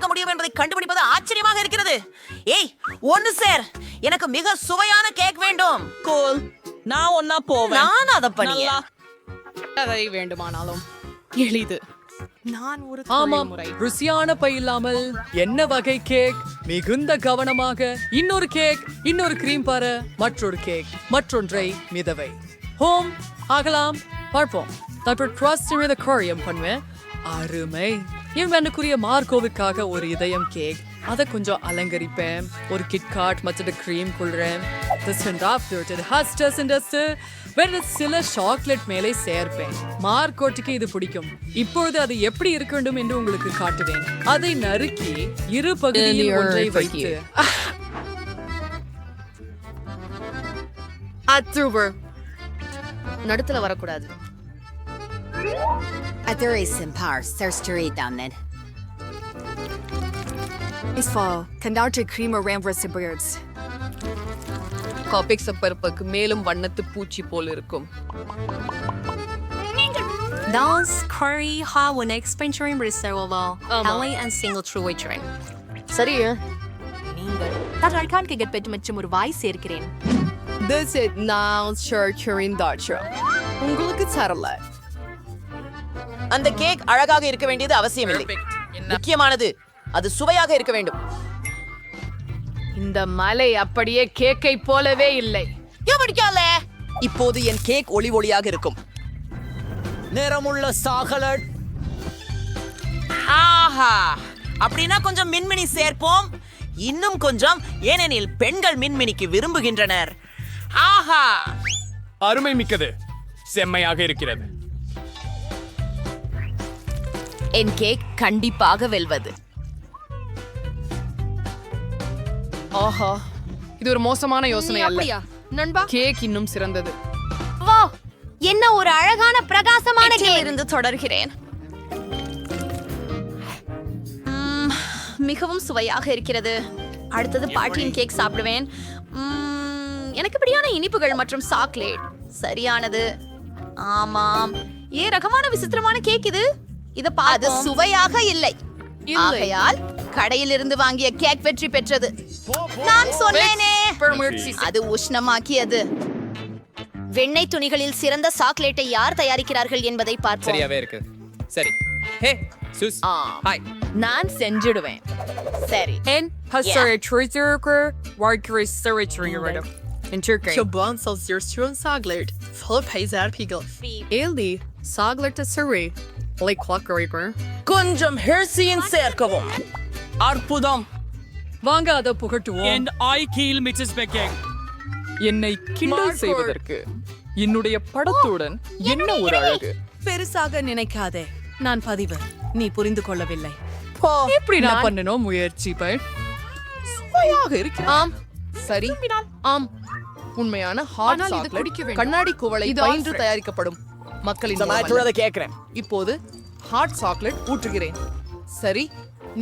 இருக்க முடியும் என்பதை கண்டுபிடிப்பது ஆச்சரியமாக இருக்கிறது. ஏய் ஒன்னு சார், எனக்கு மிக சுவையான கேக் வேண்டும். கூல், நான் ஒன்னா போவேன். நான் அதை பண்ணிய அதை வேண்டுமானாலும் எளிது. நான் ஒரு ஆமாம், முறை ருசியான பை இல்லாமல் என்ன வகை கேக்? மிகுந்த கவனமாக. இன்னொரு கேக், இன்னொரு கிரீம் பார, மற்றொரு கேக், மற்றொன்றை மிதவை. ஹோம் ஆகலாம், பார்ப்போம். தாற்போது க்ரஸ்ட் மீது கோரியம் பண்ணுவேன். அருமை. என் வேண்டுக்குரிய மார்க்கோவுக்காக ஒரு இதயம் கேக், அதை கொஞ்சம் அலங்கரிப்பேன். ஒரு கிட்காட் மற்ற கிரீம் கொள்றேன். சில சாக்லேட் மேலே சேர்ப்பேன். மார்க்கோட்டுக்கு இது பிடிக்கும். இப்பொழுது அது எப்படி இருக்க வேண்டும் என்று உங்களுக்கு காட்டுவேன். அதை நறுக்கி இரு பகுதியில் ஒன்றை வைத்து நடுத்துல வரக்கூடாது. காபிக் சப்பரப்புக்கு மேலும் வண்ணத்து பூச்சி போல் இருக்கும். Dans curry ha one expansion reservoir Haley and single true train. சரி, நான் அல்கான் கேக் பெற்று மற்றும் ஒரு வாய் சேர்க்கிறேன். This is now Churchill Dutcher. உங்களுக்கு தரல. அந்த கேக் அழகாக இருக்க வேண்டியது அவசியமில்லை. முக்கியமானது அது சுவையாக இருக்க வேண்டும். இந்த மலை அப்படியே கேக்கை போலவே இல்லை. இப்போது என் கேக் ஒளி ஒளியாக இருக்கும். நிறமுள்ள சாக்லேட். ஆஹா, அப்படின்னா கொஞ்சம் மின்மினி சேர்ப்போம். இன்னும் கொஞ்சம், ஏனெனில் பெண்கள் மின்மினிக்கு விரும்புகின்றனர். ஆஹா, அருமை மிக்கது. செம்மையாக இருக்கிறது. என் கேக் கண்டிப்பாக வெல்வது. ஆஹா, இது ஒரு மோசமான யோசனை அல்ல. நண்பா, கேக் இன்னும் சிறந்தது. வா, என்ன ஒரு அழகான பிரகாசமான கேக். இருந்து தொடர்கிறேன். மிகவும் சுவையாக இருக்கிறது. அடுத்தது பாட்டியின் கேக் சாப்பிடுவேன். எனக்கு பிடியான இனிப்புகள் மற்றும் சாக்லேட் சரியானது. ஆமாம், ரகமான விசித்திரமான கேக் இது. அது சுவையாக இல்லை. ஆகையால் கடையிலிருந்து வாங்கிய கேக் வெற்றி பெற்றது. நான் சொன்னேனே, அது உஷ்ணமாக்கியது. வெண்ணெய் துணிகளில் சிறந்த சாக்லேட்டை யார் தயாரிக்கிறார்கள் என்பதை பார்ப்போம். சரியாவே இருக்கு. சரி. ஹே சூஸ். ஹாய். நான் செஞ்சிடுவேன். சரி. En hasar trigger warker surgery in Turkey. Çoban sosyersyon saglet. Full peyzer pigel. Eli saglet suri. Like clockwork. கொஞ்சம் ஹெர்சியின் சேர்க்கவும். அற்புதம். வாங்க அதை புகட்டுவோம். என் ஐ கீல் மிச்சஸ் பேக்கிங். என்னை கிண்டல் செய்வதற்கு என்னுடைய படத்துடன் என்ன ஒரு அழகு. பெருசாக நினைக்காதே, நான் பதிவு. நீ புரிந்து கொள்ளவில்லை. எப்படி நான் பண்ணணும் முயற்சி சுவையாக இருக்கு. ஆம், சரி. ஆம், உண்மையான ஹாட் சாக்லேட் கண்ணாடி குவளை பயின்று தயாரிக்கப்படும். மக்களின் கேக்குறேன். இப்போது ஹாட் சாக்லேட் ஊற்றுகிறேன். சரி,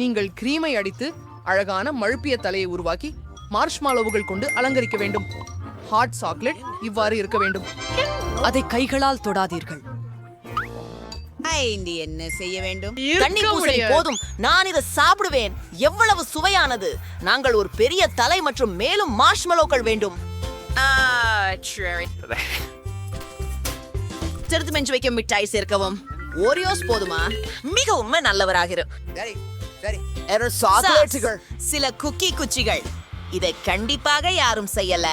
நீங்கள் கிரீமை அடித்து அழகான மழுப்பிய தலையை உருவாக்கி மார்ஷ்மாலோவுகள் கொண்டு அலங்கரிக்க வேண்டும். ஹாட் சாக்லேட் இவ்வாறு இருக்க வேண்டும். அதை கைகளால் தொடாதீர்கள். என்ன செய்ய வேண்டும்? தண்ணி பூசணி போதும். நான் இதை சாப்பிடுவேன். எவ்வளவு சுவையானது. நாங்கள் ஒரு பெரிய தலை மற்றும் மேலும் மார்ஷ்மலோக்கள் வேண்டும். சிறுத்து மெஞ்சு வைக்க மிட்டாய் சேர்க்கவும். ஓரியோஸ் போதுமா? மிகவும் நல்லவராகிரு. சில குக்கி குச்சிகள். இதை கண்டிப்பாக யாரும் செய்யல.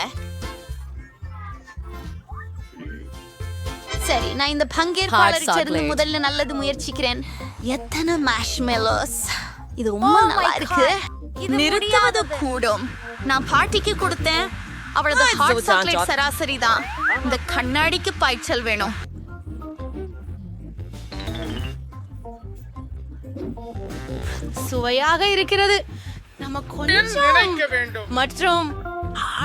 சரி, நான் இந்த பங்கேற்பாளருக்கு முதல்ல நல்லது முயற்சிக்கிறேன். எத்தனை மார்ஷ்மெலோஸ். இது ரொம்ப நல்லா இருக்கு. நிறுத்துவது கூடும். நான் பாட்டிக்கு கொடுத்தேன். அவளது ஹாட் சாக்லேட் சராசரி தான். இந்த கண்ணாடிக்கு பாய்ச்சல் வேணும். சுவையாக இருக்கிறது. நம்ம கொஞ்சம் மற்றும்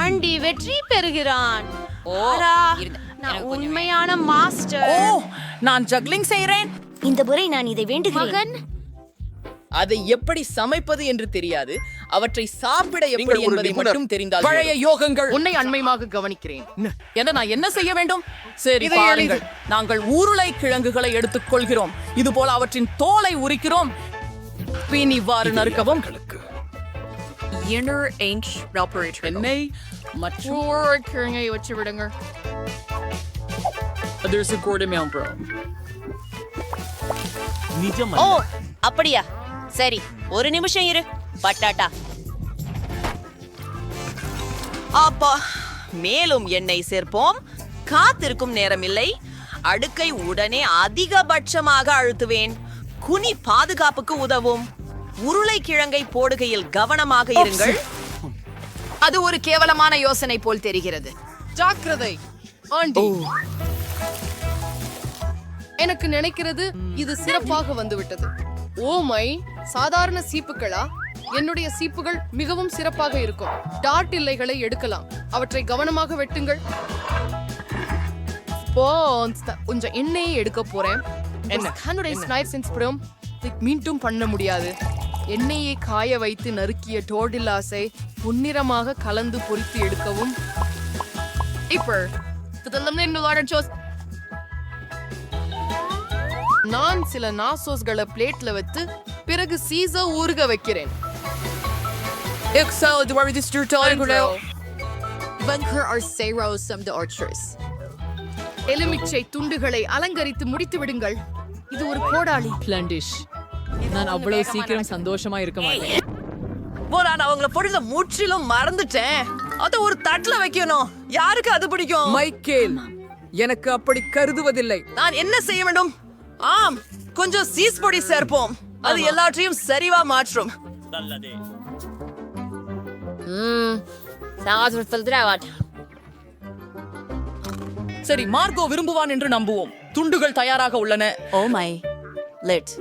ஆண்டி வெற்றி பெறுகிறான். நான் உண்மையான மாஸ்டர். நான் ஜக்லிங் செய்றேன். இந்த முறை நான் இதை வேண்டுகிறேன். அதை எப்படி சமைப்பது என்று தெரியாது. அவற்றை சாப்பிட எப்படி என்பதை மட்டும் தெரிந்தால். பழைய யோகங்கள். உன்னை அண்மையாக கவனிக்கிறேன். நான் என்ன செய்ய வேண்டும்? சரி, பாருங்கள். நாங்கள் ஊருளை கிழங்குகளை எடுத்துக் கொள்கிறோம். இது போல அவற்றின் தோலை உரிக்கிறோம். பின் இவ்வாறு நறுக்கவும். Inner inch Valparaiso. எண்ணெய் மற்றும் Working வச்சு விடுங்க. there's a quarter mile bro. ஓ அப்படியா சரி ஒரு நிமிஷம் இரு பட்டாட்டா அப்பா மேலும் எண்ணெய் சேர்ப்போம் காத்திருக்கும் நேரமில்லை அடுக்கை உடனே அதிகபட்சமாக அழுத்துவேன் குனி பாதுகாப்புக்கு உதவும் உருளைக்கிழங்கை போடுகையில் கவனமாக இருங்கள் அது ஒரு கேவலமான யோசனை போல் தெரிகிறது. ஜாக்கிரதை ஆண்டி. எனக்கு நினைக்கிறது இது சிறப்பாக வந்துவிட்டது. ஓ மை, சாதாரண சீப்புகளா? என்னுடைய சீப்புகள் மிகவும் சிறப்பாக இருக்கும். டாட் இல்லைகளை எடுக்கலாம், அவற்றை கவனமாக வெட்டுங்கள். கொஞ்சம் எண்ணெயை எடுக்க போறேன். மீண்டும் பண்ண முடியாது. எண்ணெயை காய வைத்து நறுக்கிய டோர்டில்லாஸை பொன்னிறமாக கலந்து பொரித்து எடுக்கவும். நான் சில நாசோஸ்களை பிளேட்ல வைத்து பிறகு சீசர் ஊறுக வைக்கிறேன். எலுமிச்சை துண்டுகளை அலங்கரித்து முடித்து விடுங்கள். இது ஒரு கோடாளி. பிளண்டிஷ். நான் அவ்வளவு சீக்கிரம் சந்தோஷமா இருக்க மாட்டேன். நான் அவங்கள பொருள முற்றிலும் மறந்துட்டேன். அத ஒரு தட்டுல வைக்கணும். யாருக்கு அது பிடிக்கும்? மைக்கேல், எனக்கு அப்படி கருதுவதில்லை. நான் என்ன செய்ய வேண்டும்? ஆம், கொஞ்சம் சீஸ் பொடி சேர்ப்போம். அது எல்லாத்தையும் சரிவா மாற்றும். சரி, மார்கோ விரும்புவான் என்று நம்புவோம். துண்டுகள் தயாராக உள்ளன. ஓ மை லெட்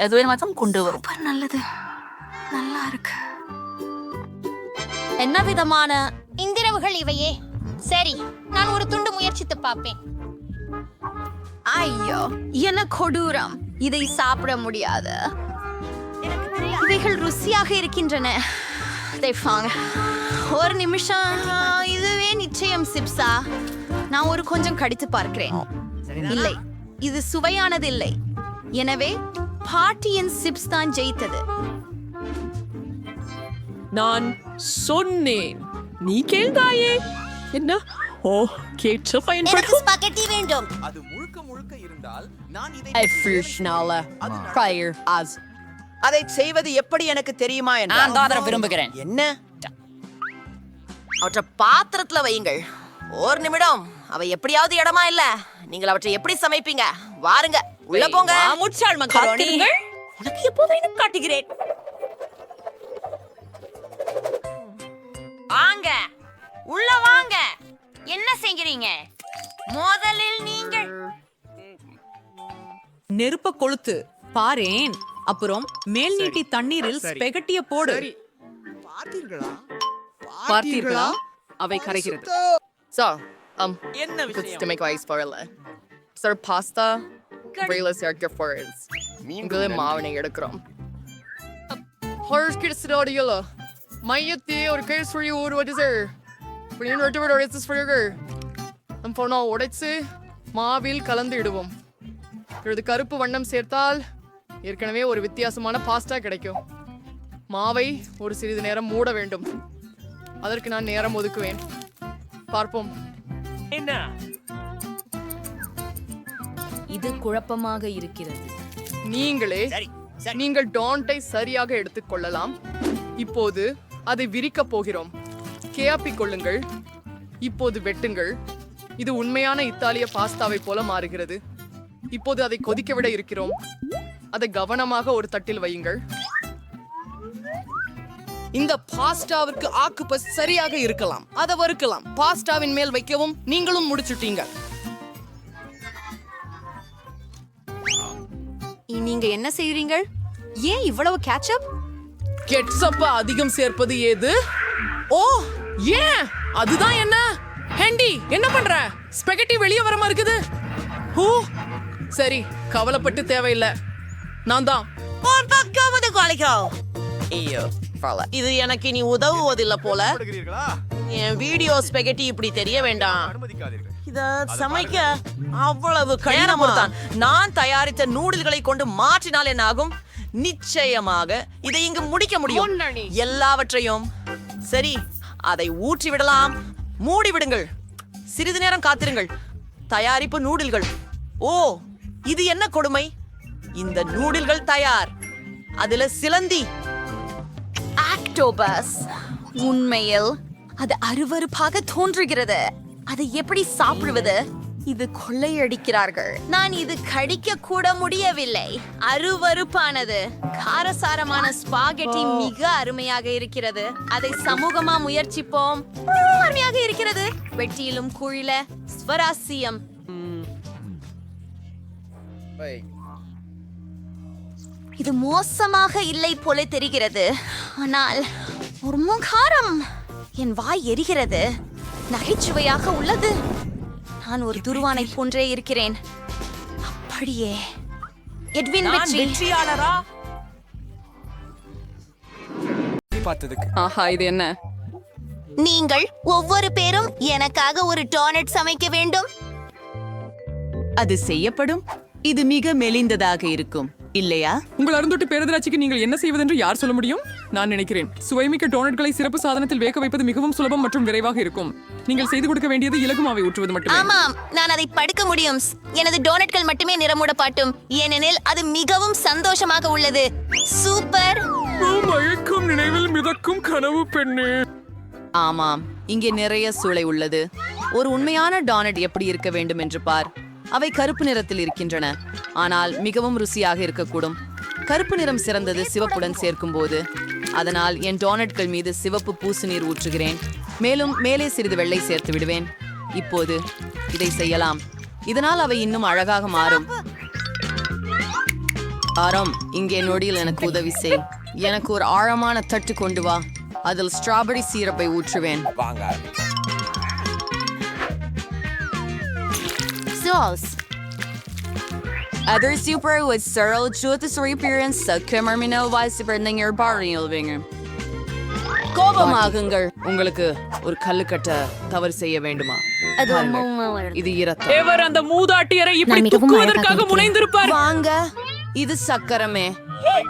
எதுவே மாத்தம் கொண்டு வரும். நல்லது, நல்லா இருக்கு. என்ன விதமான இந்திரவுகள் இவையே? சரி, நான் ஒரு துண்டு முயற்சித்து பார்ப்பேன். ஐயோ, என்ன கொடூரம்! இதை சாப்பிட முடியாது. இவைகள் ருசியாக இருக்கின்றன. ஒரு நிமிஷம், இதுவே நிச்சயம் சிப்ஸா? நான் ஒரு கொஞ்சம் கடித்து பார்க்கிறேன். இல்லை, இது சுவையானது இல்லை. எனவே பாட்டியின் சிப்ஸ் தான் ஜெயித்தது. நான் சொன்னேன், நீ கேள்தாயே. என்ன? ஓ, கேட்டு எனக்கு பயன்படுத்தும். ஸ்பாகெட்டி வேண்டும். அது முழுக்க முழுக்க இருந்தால் நான் இதை அதை செய்வது எப்படி எனக்கு தெரியுமா என்று விரும்புகிறேன். என்ன? அவற்றை பாத்திரத்துல வையுங்கள். ஒரு நிமிடம். அவை எப்படியாவது இடமா இல்ல. நீங்கள் அவற்றை எப்படி சமைப்பீங்க? வாருங்க, உள்ள போங்க. முச்சாள் மக்களோனி, எனக்கு எப்போதையும் காட்டுகிறேன். வாங்க, உள்ள வாங்க. என்ன செய்கிறீங்க? முதலில் நீங்கள் நெருப்ப கொளுத்து பாரேன். அப்புறம் மேல் நீட்டி தண்ணீரில் ஸ்பெகட்டிய போடு. பார்த்தீர்களா? அவை கரைகிறது. என்ன விஷயம்? to make rice for it. Sir, pasta. Really circle for it. உங்களே மாவனை எடுக்கிறோம். Horse kids audio. மையத்தே ஒரு case for you what is there? பிரின் ரொட்டவர் ஒரேஸ் for you. நம்ம போனா உடைச்சு மாவில் கலந்து இடுவோம். இது கருப்பு வண்ணம் சேர்த்தால் ஏற்கனவே ஒரு வித்தியாசமான பாஸ்டா கிடைக்கும். மாவை ஒரு சிறிது நேரம் மூட வேண்டும். அதற்கு நான் நேரம் ஒதுக்குவேன். பார்ப்போம். என்ன? இது குழப்பமாக இருக்கிறது. நீங்கள் டாண்டை சரியாக எடுத்துக்கொள்ளலாம். இப்போது அதை விரிக்கப் போகிறோம். கேயாப்பிக் கொள்ளுங்கள். இப்போது வெட்டுங்கள். இது உண்மையான இத்தாலிய பாஸ்தாவை போல மாறுகிறது. இப்போது அதை கொதிக்க விட இருக்கிறோம். அதை கவனமாக ஒரு தட்டில் வையுங்கள். இந்த பாஸ்டாவிற்கு ஆக்குபஸ் சரியாக இருக்கலாம். அதை வறுக்கலாம். பாஸ்டாவின் மேல் வைக்கவும். நீங்களும் முடிச்சுட்டீங்க. நீங்க என்ன செய்றீங்க? ஏன் இவ்வளவு கேட்சப்? கெட்சப்ப அதிகம் சேர்ப்பது ஏது? ஓ, ஏன்? அதுதான் என்ன? ஹெண்டி, என்ன பண்ற? ஸ்பெகட்டி வெளியே வரமா இருக்குது. ஓ, சரி, கவலைப்பட்டு தேவையில்லை. நான் தான். ஐயோ, இது எனக்கு இனி உதவுவதில்லை போல. என் வீடியோ ஸ்பெகட்டி இப்படி தெரிய வேண்டாம். இத சமைக்க அவ்வளவு கடினமாதான். நான் தயாரித்த நூடுல்களை கொண்டு மாற்றினால் என்ன ஆகும்? நிச்சயமாக இதை இங்கு முடிக்க முடியும். எல்லாவற்றையும் சரி, அதை ஊற்றி விடலாம். மூடி விடுங்கள். சிறிது நேரம் காத்திருங்கள். தயாரிப்பு நூடுல்கள். ஓ, இது என்ன கொடுமை! இந்த நூடுல்கள் தயார். அதுல சிலந்தி. ஆக்டோபஸ். உண்மையில் அது அருவருப்பாக தோன்றுகிறது. அதை எப்படி சாப்பிடுவது? இது கொள்ளையடிக்கிறார்கள். நான் இது கடிக்க கூட முடியவில்லை. அருவருப்பானது. காரசாரமான ஸ்பாகெட்டி மிக அருமையாக இருக்கிறது. அதை சமூகமா முயற்சிப்போம். அருமையாக இருக்கிறது. வெட்டியிலும் குழில ஸ்வராசியம். இது மோசமாக இல்லை போல தெரிகிறது. ஆனால் ஒரு முகாரம். என் வாய் எரிகிறது. நகைச்சுவையாக உள்ளது. நான் ஒரு துருவானை போன்றே இருக்கிறேன். அப்படியே எட்வின் வெற்றியாளரா? ஆஹா, இது என்ன? நீங்கள் ஒவ்வொரு பேரும் எனக்காக ஒரு டோனட் சமைக்க வேண்டும். அது செய்யப்படும். இது மிக மெலிந்ததாக இருக்கும் இல்லையா? உங்கள் அருந்தொட்டு பேரதிராட்சிக்கு நீங்கள் என்ன செய்வதென்று யார் சொல்ல முடியும்? நான் நினைக்கிறேன் சுவைமிக்க டோனட்களை சிறப்பு சாதனத்தில் வேக வைப்பது மிகவும் சுலபம் மற்றும் விரைவாக இருக்கும். நீங்கள் செய்து கொடுக்க வேண்டியது இலகு மாவை ஊற்றுவது மட்டுமே. ஆமாம், நான் அதை படுக்க முடியும். எனது டோனட்கள் மட்டுமே நிறமூடப்பாட்டும், ஏனெனில் அது மிகவும் சந்தோஷமாக உள்ளது. சூப்பர். மயக்கும் நினைவில் மிதக்கும் கனவு பெண்ணே. ஆமாம், இங்கே நிறைய சூளை உள்ளது. ஒரு உண்மையான டோனட் எப்படி இருக்க வேண்டும் என்று பார். அவை கருப்பு நிறத்தில் இருக்கின்றன, ஆனால் மிகவும் ருசியாக இருக்கக்கூடும். கருப்பு நிறம் சிறந்தது சிவப்புடன் சேர்க்கும் போது. அதனால் என் டோனட்கள் மீது சிவப்பு பூசு நீர் ஊற்றுகிறேன். மேலும் மேலே சிறிது வெள்ளை சேர்த்து விடுவேன். இப்போது இதை செய்யலாம். இதனால் அவை இன்னும் அழகாக மாறும். ஆரம், இங்கே நொடியில் எனக்கு உதவி செய். எனக்கு ஒரு ஆழமான தட்டு கொண்டு வா. அதில் ஸ்ட்ராபெரி சீரப்பை ஊற்றுவேன். Other super with Cyril Jutus appearance sa Kimmerminal Vice Branding Barney. கோபமாகுங்கள். உங்களுக்கு ஒரு கல்லுக்கட்ட தவறு செய்ய வேண்டுமா? இது இரத்தம். எவர் அந்த மூதாட்டியரை இப்படி துக்குவதற்காக முனைந்திருப்பார்? வாங்க, இது சக்கரமே.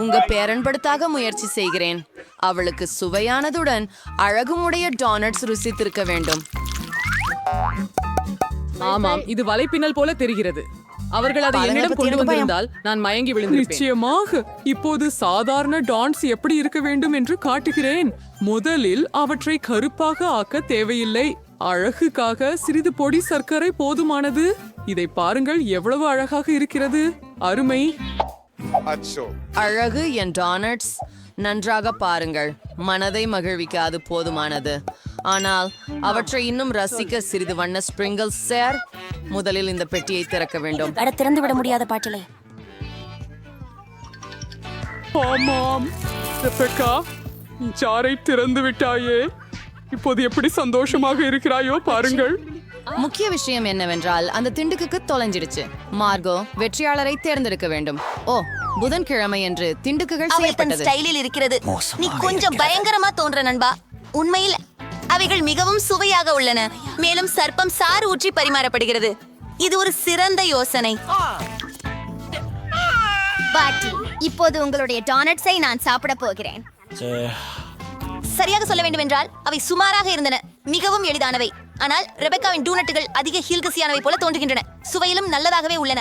உங்க பேரன்படுத்தாக முயற்சி செய்கிறேன். அவளுக்கு சுவையானதுடன் அழகுமுடைய டோனட்ஸ் ருசித்திருக்க வேண்டும். ஆமாம், இது வலைப்பின்னல் போல தெரிகிறது. அவர்கள் அதை என்னிடம் கொண்டு வந்திருந்தால் நான் மயங்கி விழுந்திருப்பேன். நிச்சயமாக. இப்போது சாதாரண டான்ஸ் எப்படி இருக்க வேண்டும் என்று காட்டுகிறேன். முதலில் அவற்றை கருப்பாக ஆக்க தேவையில்லை. அழகுக்காக சிறிது பொடி சர்க்கரை போதுமானது. இதை பாருங்கள், எவ்வளவு அழகாக இருக்கிறது. அருமை. அழகு என் டோனட்ஸ். நன்றாக பாருங்கள். மனதை மகிழ்விக்க அது போதுமானது. ஆனால் அவற்றை இன்னும் ரசிக்க சிறிது வண்ண ஸ்பிரிங்கிள்ஸ் சேர். முதலில் இந்த பெட்டியை திறக்க வேண்டும். திறந்து விட முடியாத பாட்டிலே. ஆமாம் ரெபெக்கா, ஜாரை திறந்து விட்டாயே. இப்போது எப்படி சந்தோஷமாக இருக்கிறாயோ பாருங்கள். முக்கிய விஷயம் என்னவென்றால் அந்த திண்டுக்கு தொலைஞ்சிடுச்சு. மார்கோ வெற்றியாளரை தேர்ந்தெடுக்க வேண்டும். ஓ, புதன்கிழமை என்று திண்டுக்குகள் செய்யப்பட்டது. ஸ்டைலில் இருக்கிறது. நீ கொஞ்சம் பயங்கரமா தோன்ற நண்பா. உண்மையில் அவைகள் மிகவும் சுவையாக உள்ளன. மேலும் சர்ப்பம் சாறு ஊற்றி பரிமாறப்படுகிறது. இது ஒரு சிறந்த யோசனை. பாட்டி, இப்போது உங்களுடைய டோனட்ஸை நான் சாப்பிட போகிறேன். சரியாக சொல்ல வேண்டும் என்றால் அவை சுமாராக இருந்தன. மிகவும் எளிதானவை. ஆனால் ரெபெக்காவின் டூனட்டுகள் அதிக ஹீல்கசியானவை போல தோன்றுகின்றன. சுவையிலும் நல்லதாகவே உள்ளன.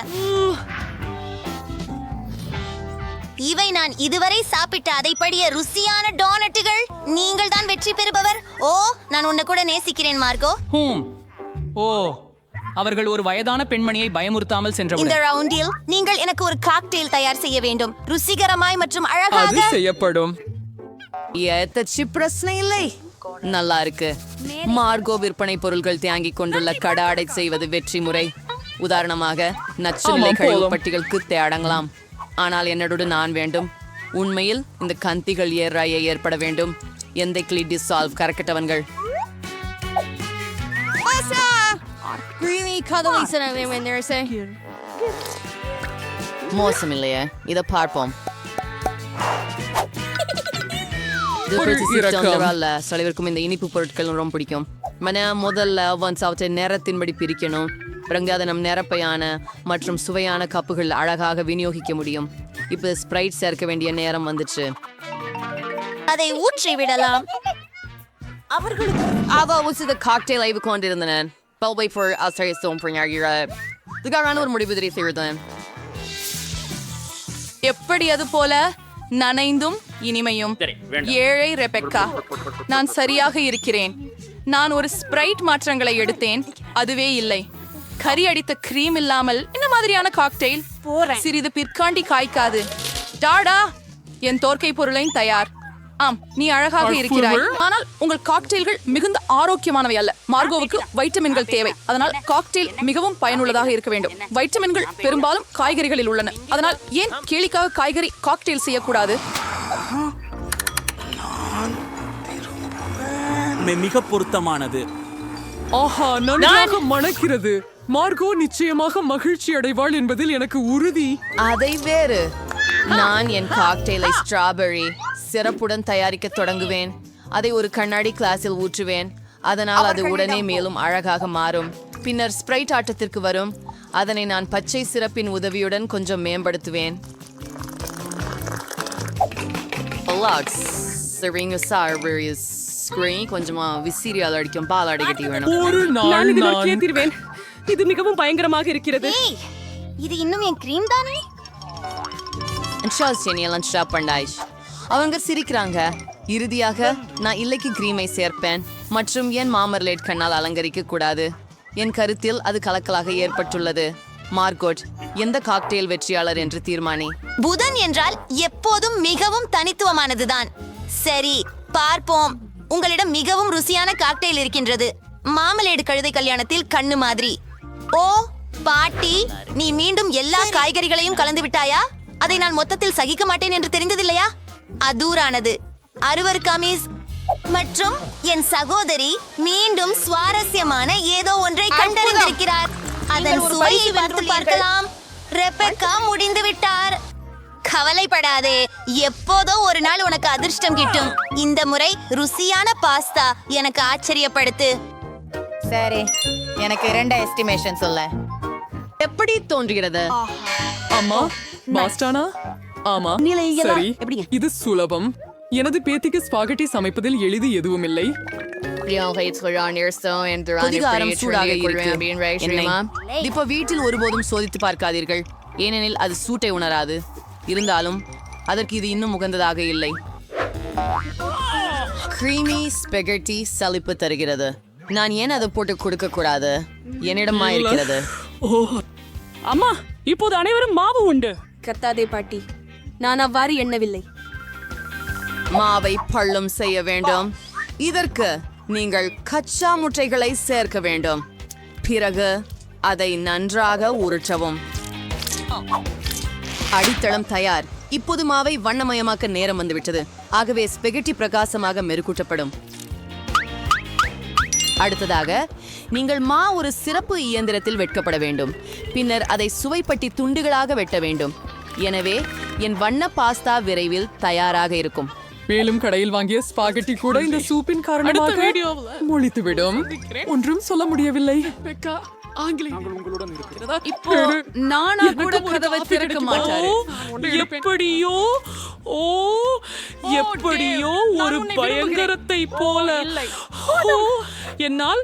இவை நான் இதுவரை சாப்பிட்ட அதைப்படிய ருசியான டோனட்டுகள். நீங்கள் தான் வெற்றி பெறுபவர். ஓ, நான் உன்னை கூட நேசிக்கிறேன் மார்கோ. ஓ, அவர்கள் ஒரு வயதான பெண்மணியை பயமுறுத்தாமல் இந்த சென்றவுடன் ரவுண்டில் நீங்கள் எனக்கு ஒரு காக்டெயில் தயார் செய்ய வேண்டும். ருசிகரமாய் மற்றும் அழகாக. செய்யப்படும். ஏத்தச்சி பிரச்சனை இல்லை. நல்லா இருக்கு. மார்கோ விற்பனை பொருட்கள் தேங்கிக் கொண்டுள்ள கடாடை செய்வது வெற்றி முறை. உதாரணமாக நச்சுநிலை கழிவு பட்டிகளுக்கு தேடங்கலாம். ஆனால் என்னோடு நான் வேண்டும். உண்மையில் இந்த கந்திகள் ஏறாய ஏற்பட வேண்டும். எந்த கிளி டிசால்வ் கரக்கட்டவன்கள். மோசம் இல்லையே. இதை பார்ப்போம். சிலவருக்கும் இந்த இனிப்பு பொருட்கள் ரொம்ப பிடிக்கும். முதல்ல அவற்றை நேரத்தின்படி பிரிக்கணும். பிறகு அதை நம் நிரப்பையான மற்றும் சுவையான கப்புகள் அழகாக விநியோகிக்க முடியும். இப்போ ஸ்ப்ரைட் சேர்க்க வேண்டிய நேரம் வந்துச்சு. அதை ஊற்றி விடலாம். அவர்களுக்கு காக்டெயில் ஆய்வு கொண்டிருந்தன. ஒரு முடிவு தெரிவித்தேன். எப்படி அது போல நனைந்தும் இனிமையும். ஏழை ரெபெக்கா, நான் சரியாக இருக்கிறேன். நான் ஒரு ஸ்ப்ரைட் மாற்றங்களை எடுத்தேன், அதுவே இல்லை. கறி அடித்த கிரீம் இல்லாமல் இந்த மாதிரியான காக்டெயில் சிறிது பிற்காண்டி காய்க்காது. டாடா, என் தோற்கை பொருளை தயார். ஆம், நீ அழகாக இருக்கிறாய். ஆனால் உங்கள் காக்டெயில்கள் மிகுந்த ஆரோக்கியமானவை அல்ல. மார்கோவுக்கு வைட்டமின்கள் தேவை. அதனால் காக்டெயில் மிகவும் பயனுள்ளதாக இருக்க வேண்டும். வைட்டமின்கள் பெரும்பாலும் காய்கறிகளில் உள்ளன. அதனால் ஏன் கேளிக்காக காய்கறி காக்டெயில் செய்யக்கூடாது? மிக பொருத்தமானது. ஆஹா, நன்றாக மணக்கிறது. மார்கோ நிச்சயமாக மகிழ்ச்சி அடைவாள் என்பதில் எனக்கு உறுதி. அதை வேறு, நான் என் காக்டெயிலை ஸ்ட்ராபெர்ரி சிறப்புடன் தயாரிக்க தொடங்குவேன். அதை ஒரு கண்ணாடி கிளாஸில் ஊற்றுவேன். அதனால் அது உடனே மேலும் அழகாக மாறும். பின்னர் ஸ்ப்ரைட் ஆட்டத்திற்கு வரும். அதனை நான் பச்சை சிறப்பின் உதவியுடன் கொஞ்சம் மேம்படுத்துவேன். கொஞ்சமா விசிறியால் அடிக்கும் பால் அடிக்கட்டி வேணும். இது மிகவும் பயங்கரமாக இருக்கிறது. இது இன்னும் என் கிரீம் தானே? அவங்க சிரிக்கிறாங்க. இறுதியாக நான் இல்லைக்கு கிரீமை சேர்ப்பேன் மற்றும் என் மாமர்லேட் கண்ணால் அலங்கரிக்க கூடாது. என் கருத்தில் அது கலக்கலாக ஏற்பட்டுள்ளது. மார்கோட், எந்த காக்டெயில் வெற்றியாளர் என்று தீர்மானி. புதன் என்றால் எப்போதும் மிகவும் தனித்துவமானதுதான். சரி, பார்ப்போம். உங்களிடம் மிகவும் ருசியான காக்டெயில் இருக்கின்றது. மாமலேடு கழுதை கல்யாணத்தில் கண்ணு மாதிரி. ஓ பாட்டி, நீ மீண்டும் எல்லா காய்கறிகளையும் கலந்து விட்டாயா? அதை நான் மொத்தத்தில் சகிக்க மாட்டேன் என்று தெரிந்ததில்லையா? அதூரானது. அருவருக்காமீஸ். மற்றும் என் சகோதரி மீண்டும் சுவாரஸ்யமான ஏதோ ஒன்றை கண்டறிந்திருக்கிறார். அதன் சுவையை பார்த்து பார்க்கலாம். ரெபெக்கா முடிந்து விட்டார். கவலைப்படாதே, எப்போதோ ஒரு நாள் உனக்கு அதிர்ஷ்டம் கிட்டும். இந்த முறை ருசியான பாஸ்தா எனக்கு ஆச்சரியப்படுத்து. சரி, எனக்கு 2 எஸ்டிமேஷன் சொல்ல. எப்படி தோன்றுகிறது? அம்மா, பாஸ்டானா? ஆமா, சரி, இது சுலபம். எனது பேத்திக்கு ஸ்பாகெட்டி சமைப்பதில் எளிது எதுவும் இல்லை. இப்ப வீட்டில் ஒருபோதும் சோதித்து பார்க்காதீர்கள், ஏனெனில் அது சூட்டை உணராது. இருந்தாலும் அதற்கு இது இன்னும் உகந்ததாக இல்லை. கிரீமி ஸ்பெகட்டி சலிப்பு தருகிறது. நான் ஏன் அதை போட்டு கொடுக்க கூடாது? என்னிடமா இருக்கிறது. அம்மா, இப்போது அனைவரும் மாவு உண்டு. கத்தாதே பாட்டி, நான் அவ்வாறு எண்ணவில்லை. மாவை பள்ளம் செய்ய வேண்டும். இதற்கு நீங்கள் கச்சா முட்டைகளை சேர்க்க வேண்டும். பிறகு அதை நன்றாக உருட்டவும். அடித்தளம் தயார். இப்போது மாவை வண்ணமயமாக்க நேரம் வந்துவிட்டது. ஆகவே ஸ்பெகட்டி பிரகாசமாக மெருகூட்டப்படும். அடுத்ததாக நீங்கள் ஒரு சிறப்பு இயந்திரத்தில் வெட்கப்பட வேண்டும். பின்னர் அதை சுவைப்பட்டி துண்டுகளாக வெட்ட வேண்டும். எனவே என் வண்ண பாஸ்தா விரைவில் தயாராக இருக்கும். மேலும் கடையில் வாங்கிய ஸ்பாகெட்டி கூட இந்த சூப்பின் காரணமாக மொழித்துவிடும். ஒன்றும் சொல்ல முடியவில்லை. இப்போ நானா கூட கதவை திறக்க மாட்டாரு. எப்படியோ எப்படியோ ஒரு பயங்கரத்தை போல. என்னால்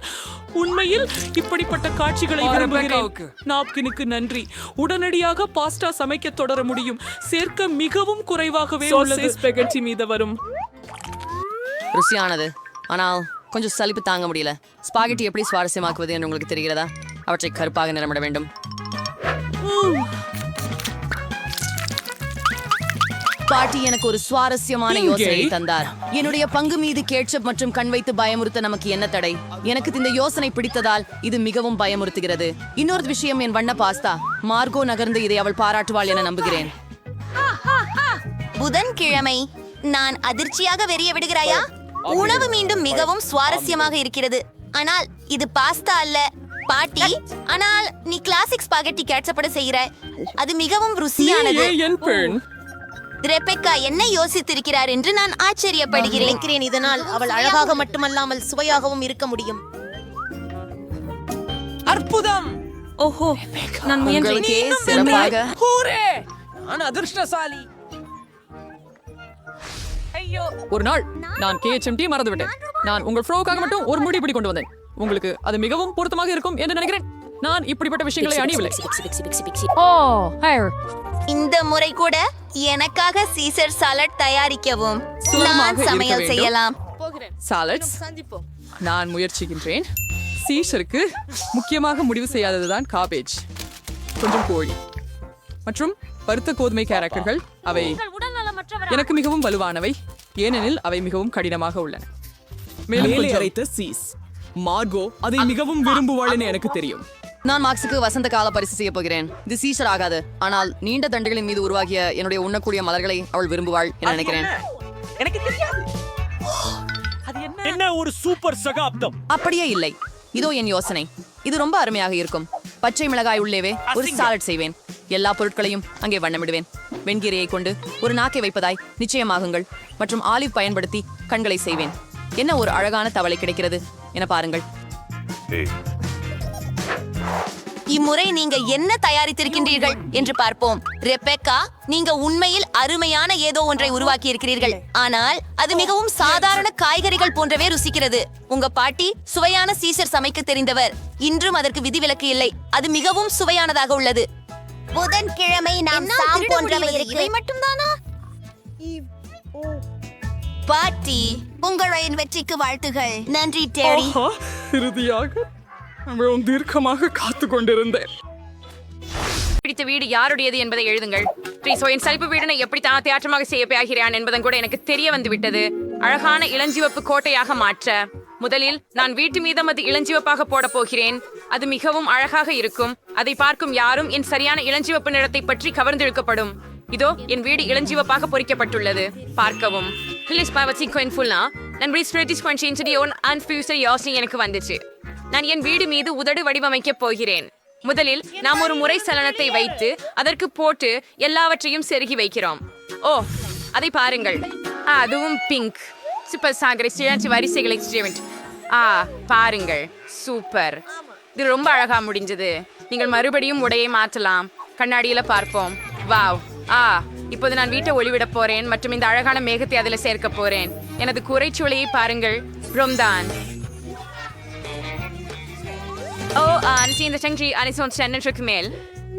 உண்மையில் இப்படிப்பட்ட காட்சிகளை விரும்புகிறேன். நாப்கினுக்கு நன்றி. உடனடியாக பாஸ்டா சமைக்க தொடர முடியும். சேர்க்க மிகவும் குறைவாகவே உள்ளது. ஸ்பெகட்டி மீது வரும். ருசியானது, ஆனால் கொஞ்சம் சலிப்பு தாங்க முடியல. ஸ்பாகெட்டி எப்படி சுவாரஸ்யமாக்குவது என்று உங்களுக்கு தெரிகிறதா? அவற்றை கருப்பாக நிறமிட வேண்டும். பாட்டி எனக்கு ஒரு சுவாரஸ்யமான யோசனை தந்தார். என்னுடைய பங்கு மீது கேட்சப் மற்றும் கண் வைத்து பயமுறுத்த நமக்கு என்ன தடை? எனக்கு இந்த யோசனை பிடித்ததால் இது மிகவும் பயமுறுத்துகிறது. இன்னொரு விஷயம், என் வண்ண பாஸ்தா. மார்கோ நகர்ந்து இதை அவள் பாராட்டுவாள் என நம்புகிறேன். புதன்கிழமை நான் அதிர்ச்சியாக வெறிய விடுகிறாயா? உணவு மீண்டும் மிகவும் சுவாரஸ்யமாக இருக்கிறது. ஆனால் இது பாஸ்தா அல்ல பாட்டி. ஆனால் நீ கிளாசிக் ஸ்பாகெட்டி கேட்சப்பட செய்கிறாய். அது மிகவும் ருசியானது. ரெபெக்கா என்ன யோசித்திருக்கிறார் என்று நான் ஆச்சரியப்படுகிறேன். நினைக்கிறேன் இதனால் அவள் அழகாக மட்டுமல்லாமல் சுவையாகவும் இருக்க முடியும். அற்புதம். ஓஹோ நான் முயன்றேன். உங்களுக்கே சிறப்பாக. ஹூரே! நான் அதிர்ஷ்டசாலி. ஐயோ, ஒரு நாள் நான் KHMT மறந்து விட்டேன். நான் உங்கள் ஃப்ரோக்காக மட்டும் ஒரு முடி பிடி கொண்டு வந்தேன். உங்களுக்கு அது மிகவும் பொருத்தமாக இருக்கும் என்று நினைக்கிறேன். நான் இப்படிப்பட்ட விஷயங்களை அணியவில்லை. இந்த முறை கூட எனக்காக சீசர் சாலட் தயாரிக்கவும் சுலபமாக நான் இருக்க சமையல் வேண்டும். செய்யலாம். சாலட்ஸ் நான் முயற்சிக்கின்றேன். சீஷருக்கு முக்கியமாக முடிவு செய்யாததுதான் காபேஜ், கொஞ்சம் கோழி மற்றும் வறுத்த கோதுமை கேரக்டர்கள். அவை எனக்கு மிகவும் வலுவானவை, ஏனெனில் அவை மிகவும் கடினமாக உள்ளன. மேலும் மேலே கொஞ்சம் அரைத்த சீஸ். மார்கோ அதை மிகவும் விரும்புவாள் என எனக்கு தெரியும். நான் மார்க்ஸுக்கு வசந்த கால பரிசு செய்ய போகிறேன். இது சீஷர் ஆகாது, ஆனால் நீண்ட தண்டுகளின் மீது உருவாகிய என்னுடைய உண்ணக்கூடிய மலர்களை அவள் விரும்புவாள் என நினைக்கிறேன். எனக்கு தெரியாது. அது என்ன? என்ன ஒரு சூப்பர் சகாப்தம். அப்படியே இல்லை. இதோ என் யோசனை. இது ரொம்ப அருமையாக இருக்கும். பச்சை மிளகாய் உள்ளேவே ஒரு சாலட் செய்வேன். எல்லா பொருட்களையும் அங்கே வண்ணமிடுவேன். வெண்கீரையை கொண்டு ஒரு நாக்கை வைப்பதாய் நிச்சயமாகுங்கள் மற்றும் ஆலிவ் பயன்படுத்தி கண்களை செய்வேன். என்ன ஒரு அழகான தவளை கிடைக்கிறது என பாருங்கள். இம்முறை நீங்க என்ன தயாரித்திருக்கின்றீர்கள் என்று பார்ப்போம். ரெபெக்கா, நீங்க உண்மையில் அருமையான ஏதோ ஒன்றை உருவாக்கி இருக்கிறீர்கள். ஆனால் அது மிகவும் சாதாரண காய்கறிகள் போன்றவே ருசிக்கிறது. உங்க பாட்டி சுவையான சீசர் சமைக்க தெரிந்தவர். இன்றும் அதற்கு விதிவிலக்கு இல்லை. அது மிகவும் சுவையானதாக உள்ளது. புதன்கிழமை நாம் சாம் போன்றவை இருக்கு. மட்டும்தானா? பாட்டி, உங்களின் வெற்றிக்கு வாழ்த்துகள். நன்றி டேரி. இறுதியாக மிகவும் தீர்க்கமாக காத்து கொண்டிருந்தேன். பிடித்த வீடு யாருடையது என்பதை எழுதுங்கள். ட்ரீசோ என் சலிப்பு வீடனை எப்படி தான தேற்றமாக செய்ய போகிறான் என்பதும் கூட எனக்கு தெரிய வந்து விட்டது. அழகான இளஞ்சிவப்பு கோட்டையாக மாற்ற முதலில் நான் வீட்டு மீதம் அது இளஞ்சிவப்பாக போட போகிறேன். அது மிகவும் அழகாக இருக்கும். அதை பார்க்கும் யாரும் என் சரியான இளஞ்சிவப்பு நிறத்தை பற்றி கவர்ந்திழுக்கப்படும். இதோ என் வீடு இளஞ்சிவப்பாக பொறிக்கப்பட்டுள்ளது. பார்க்கவும். எனக்கு வந்துச்சு. நான் என் வீடு மீது உதடு வடிவமைக்க போகிறேன். முதலில் நாம் ஒரு முறை சலனத்தை வைத்து அதற்கு போட்டு எல்லாவற்றையும் செருகி வைக்கிறோம். ஓ, அதை பாருங்கள். அதுவும் பிங்க். சூப்பர் சாகரை வரிசைகளை பாருங்கள். சூப்பர். இது ரொம்ப அழகா முடிஞ்சது. நீங்கள் மறுபடியும் உடையை மாற்றலாம். கண்ணாடியில பார்ப்போம். வாவ். இப்போது நான் வீட்டை ஒளிவிட போறேன் மற்றும் இந்த அழகான மேகத்தை அதில் சேர்க்க போறேன். எனது குறைச்சூளையை பாருங்கள். ரொம்தான். இந்த சங்கி அனிசோன் சென்னுக்கு மேல்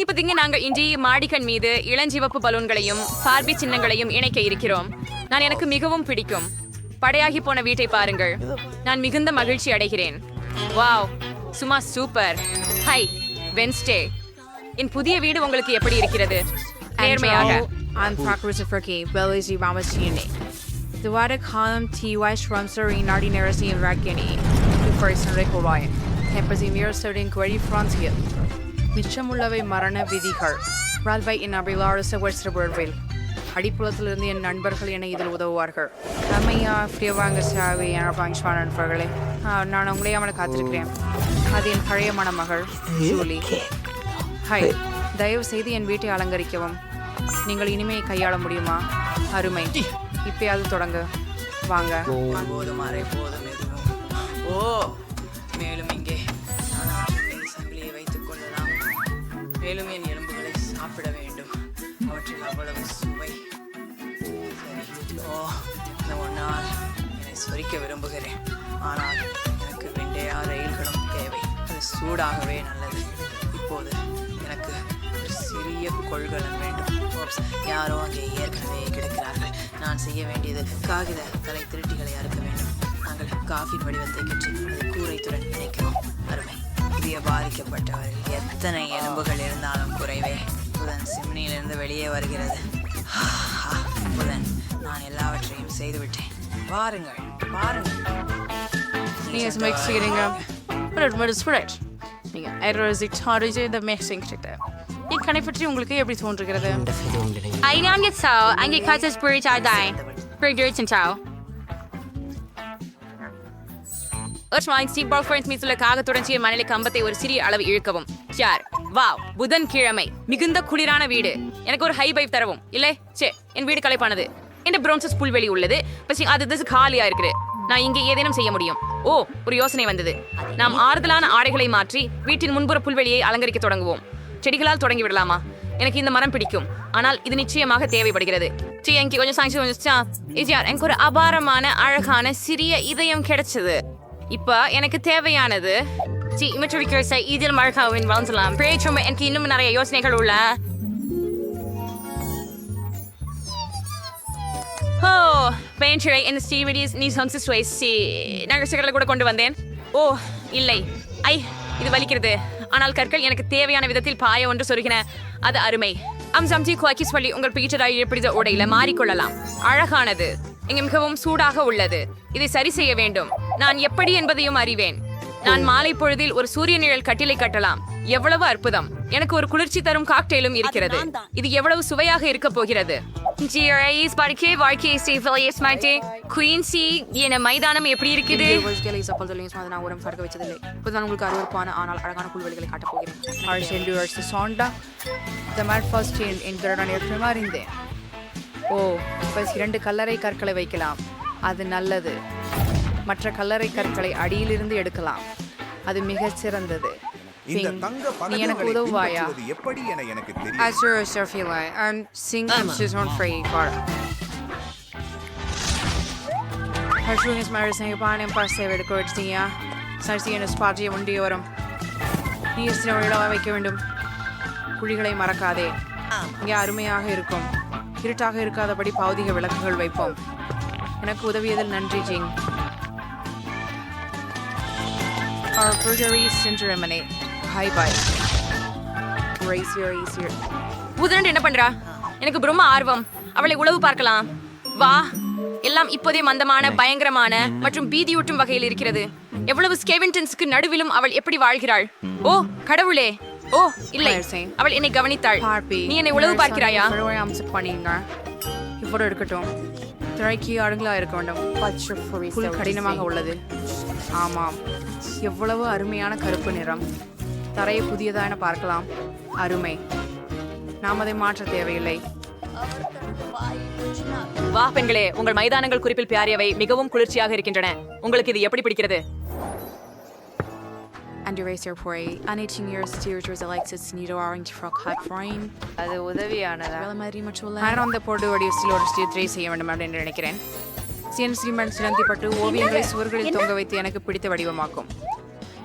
இப்போதைங்க நாங்கள் இன்றி மாடிக்கண் மீது இளஞ்சிவப்பு பலூன்களையும் பார்பி சின்னங்களையும் இணைக்க இருக்கிறோம். நான் எனக்கு மிகவும் பிடிக்கும். படையாகி போன வீட்டை பாருங்கள். நான் மிகுந்த மகிழ்ச்சி அடைகிறேன். வாவ், சும்மா சூப்பர். ஹை வென்ஸ்டே, என் புதிய வீடு உங்களுக்கு எப்படி இருக்கிறது? நேர்மையாக மிச்சமுள்ளவை மரண விதிகள். அடிப்புலத்திலிருந்து என் நண்பர்கள் என இதில் உதவுவார்கள். நண்பர்களே, நான் உங்களே அவனை காத்திருக்கிறேன். அது என் பழைய மணமகள் ஜூலி. ஹை, தயவு செய்து என் வீட்டை அலங்கரிக்கவும். நீங்கள் இனிமே கையாள முடியுமா? அருமை. இப்பயாவது தொடங்க. வாங்க. மேலும் இங்கே சங்கிலியை வைத்துக் கொள்ளலாம். மேலும் என் எலும்புகளை சாப்பிட வேண்டும். அவற்றில் அவ்வளவு சுவை. இந்த ஒன்றால் என்னை சொரிக்க விரும்புகிறேன். ஆனால் எனக்கு வெண்டையா ரயில்களும் தேவை. அது சூடாகவே நல்லது. இப்போது எனக்கு ஒரு சிறிய கொள்கலன் வேண்டும். யாரோ அங்கே ஏற்கனவே கிடக்கிறார்கள். நான் செய்ய வேண்டியது காகித தலை திருட்டிகளை அறுக்க வேண்டும். நாங்கள் காஃபின் வடிவத்தை பற்றி அதை கூரைத்துடன் இணைக்கிறோம். அருமை. புதிய பாதிக்கப்பட்டவர்கள் எத்தனை எலும்புகள் இருந்தாலும் குறைவே. புதன் சிம்னியிலிருந்து வெளியே வருகிறது. புதன், நான் எல்லாவற்றையும் செய்துவிட்டேன். பாருங்கள், பாருங்கள். நீங்கள் சமைக்கிறீங்க. இந்த மிக்சிங் கிட்ட இக்கனை பற்றி உங்களுக்கு எப்படி தோன்றுகிறது? ஸ்டீப் பால் ஃப்ரெண்ட்ஸ் மீதுள்ள காகத்துடன் சீர் மணலை கம்பத்தை ஒரு சிறிய அளவு இழுக்கவும். சார் வாவ், புதன்கிழமை மிகுந்த குளிரான வீடு. எனக்கு ஒரு ஹை பைவ் தரவும். இல்லை சே, என் வீடு களைப்பானது. என் பிரான்சஸ் புல்வெளி உள்ளது. பசி அது காலியா இருக்குது. நான் இங்கே ஏதேனும் செய்ய முடியும். ஓ, ஒரு யோசனை வந்தது. நாம் ஆறுதலான ஆடைகளை மாற்றி வீட்டின் முன்புற புல்வெளியை அலங்கரிக்க தொடங்குவோம். செடிகளால் தொடங்கி விடலாமா? எனக்கு இந்த மரம் பிடிக்கும், ஆனால் இது நிச்சயமாக தேவைப்படுகிறது. எனக்கு ஒரு அபாரமான அழகான சிறிய இதயம் கிடைச்சது. இப்ப எனக்கு தேவையானது இதில் மழகாவின் வளர்ந்துலாம். எனக்கு இன்னும் நிறைய யோசனைகள் உள்ள. ஓ, பெயிண்டரை இந்த ஸ்டீவிடிஸ் நீ நகர்ச்சிகளை கூட கொண்டு வந்தேன். ஓ இல்லை, இது வலிக்கிறது. ஆனால் கற்கள் எனக்கு தேவையான விதத்தில் பாய ஒன்று சொருகின. அது அருமை. சொல்லி உங்கள் பீட்டராய் பிடித்த உடையில மாறிக்கொள்ளலாம். அழகானது. இங்கு மிகவும் சூடாக உள்ளது. இதை சரி செய்ய வேண்டும். நான் எப்படி என்பதையும் அறிவேன். நான் மாலை பொழுதில் ஒரு சூரிய நிழல் கட்டிலை கட்டலாம். எவ்வளவு அற்புதம். எனக்கு ஒரு குளிர்ச்சி தரும் காக்டெயிலும் இருக்கிறது. இது எவ்வளவு சுவையாக இருக்க போகிறது. மைதானம் எப்படி இருக்குது? உங்களுக்கு அருவருப்பான ஆனால் அழகான புல்வெளிகளை காட்டப் போகிறேன். ஓ, இப்போ 2 கல்லறை கற்களை வைக்கலாம். அது நல்லது. மற்ற கல்லறை கற்களை அடியிலிருந்து எடுக்கலாம். அது மிகச் சிறந்தது. நீ எனக்கு உதவுவாயா? எப்படி என எனக்கு தெரியும். வைக்க வேண்டும். குழிகளை மறக்காதே. இங்கே அருமையாக இருக்கும். இருட்டாக இருக்காதபடி பௌதிக விளக்குகள் வைப்போம். எனக்கு உதவியதில் நன்றி ஜிங். புதன் என்ன பண்றா? எனக்கு ரொம்ப ஆர்வம். அவளை உளவு பார்க்கலாம். வா. எல்லாம் இப்போதே மந்தமான, பயங்கரமான மற்றும் பீதியூட்டும் வகையில் இருக்கிறது. எவ்வளவு ஸ்கேவெண்டன்ஸ்க்கு நடுவிலும் அவள் எப்படி வாழ்கிறாள்? ஓ கடவுளே! ஓ இல்லை, அவள் என்னை கவனித்தாள். நீ என்னை உளவு பார்க்கிறாயா? இப்போ இருக்கட்டும். திரைக்கு அடங்களா இருக்க வேண்டும். புல் கடினமாக உள்ளது. ஆமாம், எவ்வளவு அருமையான கருப்பு நிறம். தரையை புதியதான பார்க்கலாம். அருமை. நாம் அதை மாற்ற தேவையில்லை. வா பெண்களே, உங்கள் மைதானங்கள் குறிப்பில் பியாரியவை மிகவும் குளிர்ச்சியாக இருக்கின்றன. உங்களுக்கு இது எப்படி பிடிக்கிறது? அது உதவியானதா? அந்த போட்டு செய்ய வேண்டும் என்று நினைக்கிறேன். சிலந்திப்பட்டு ஓவியங்களை சுவர்களில் தொங்க வைத்து எனக்கு பிடித்த வடிவமாக்கும்.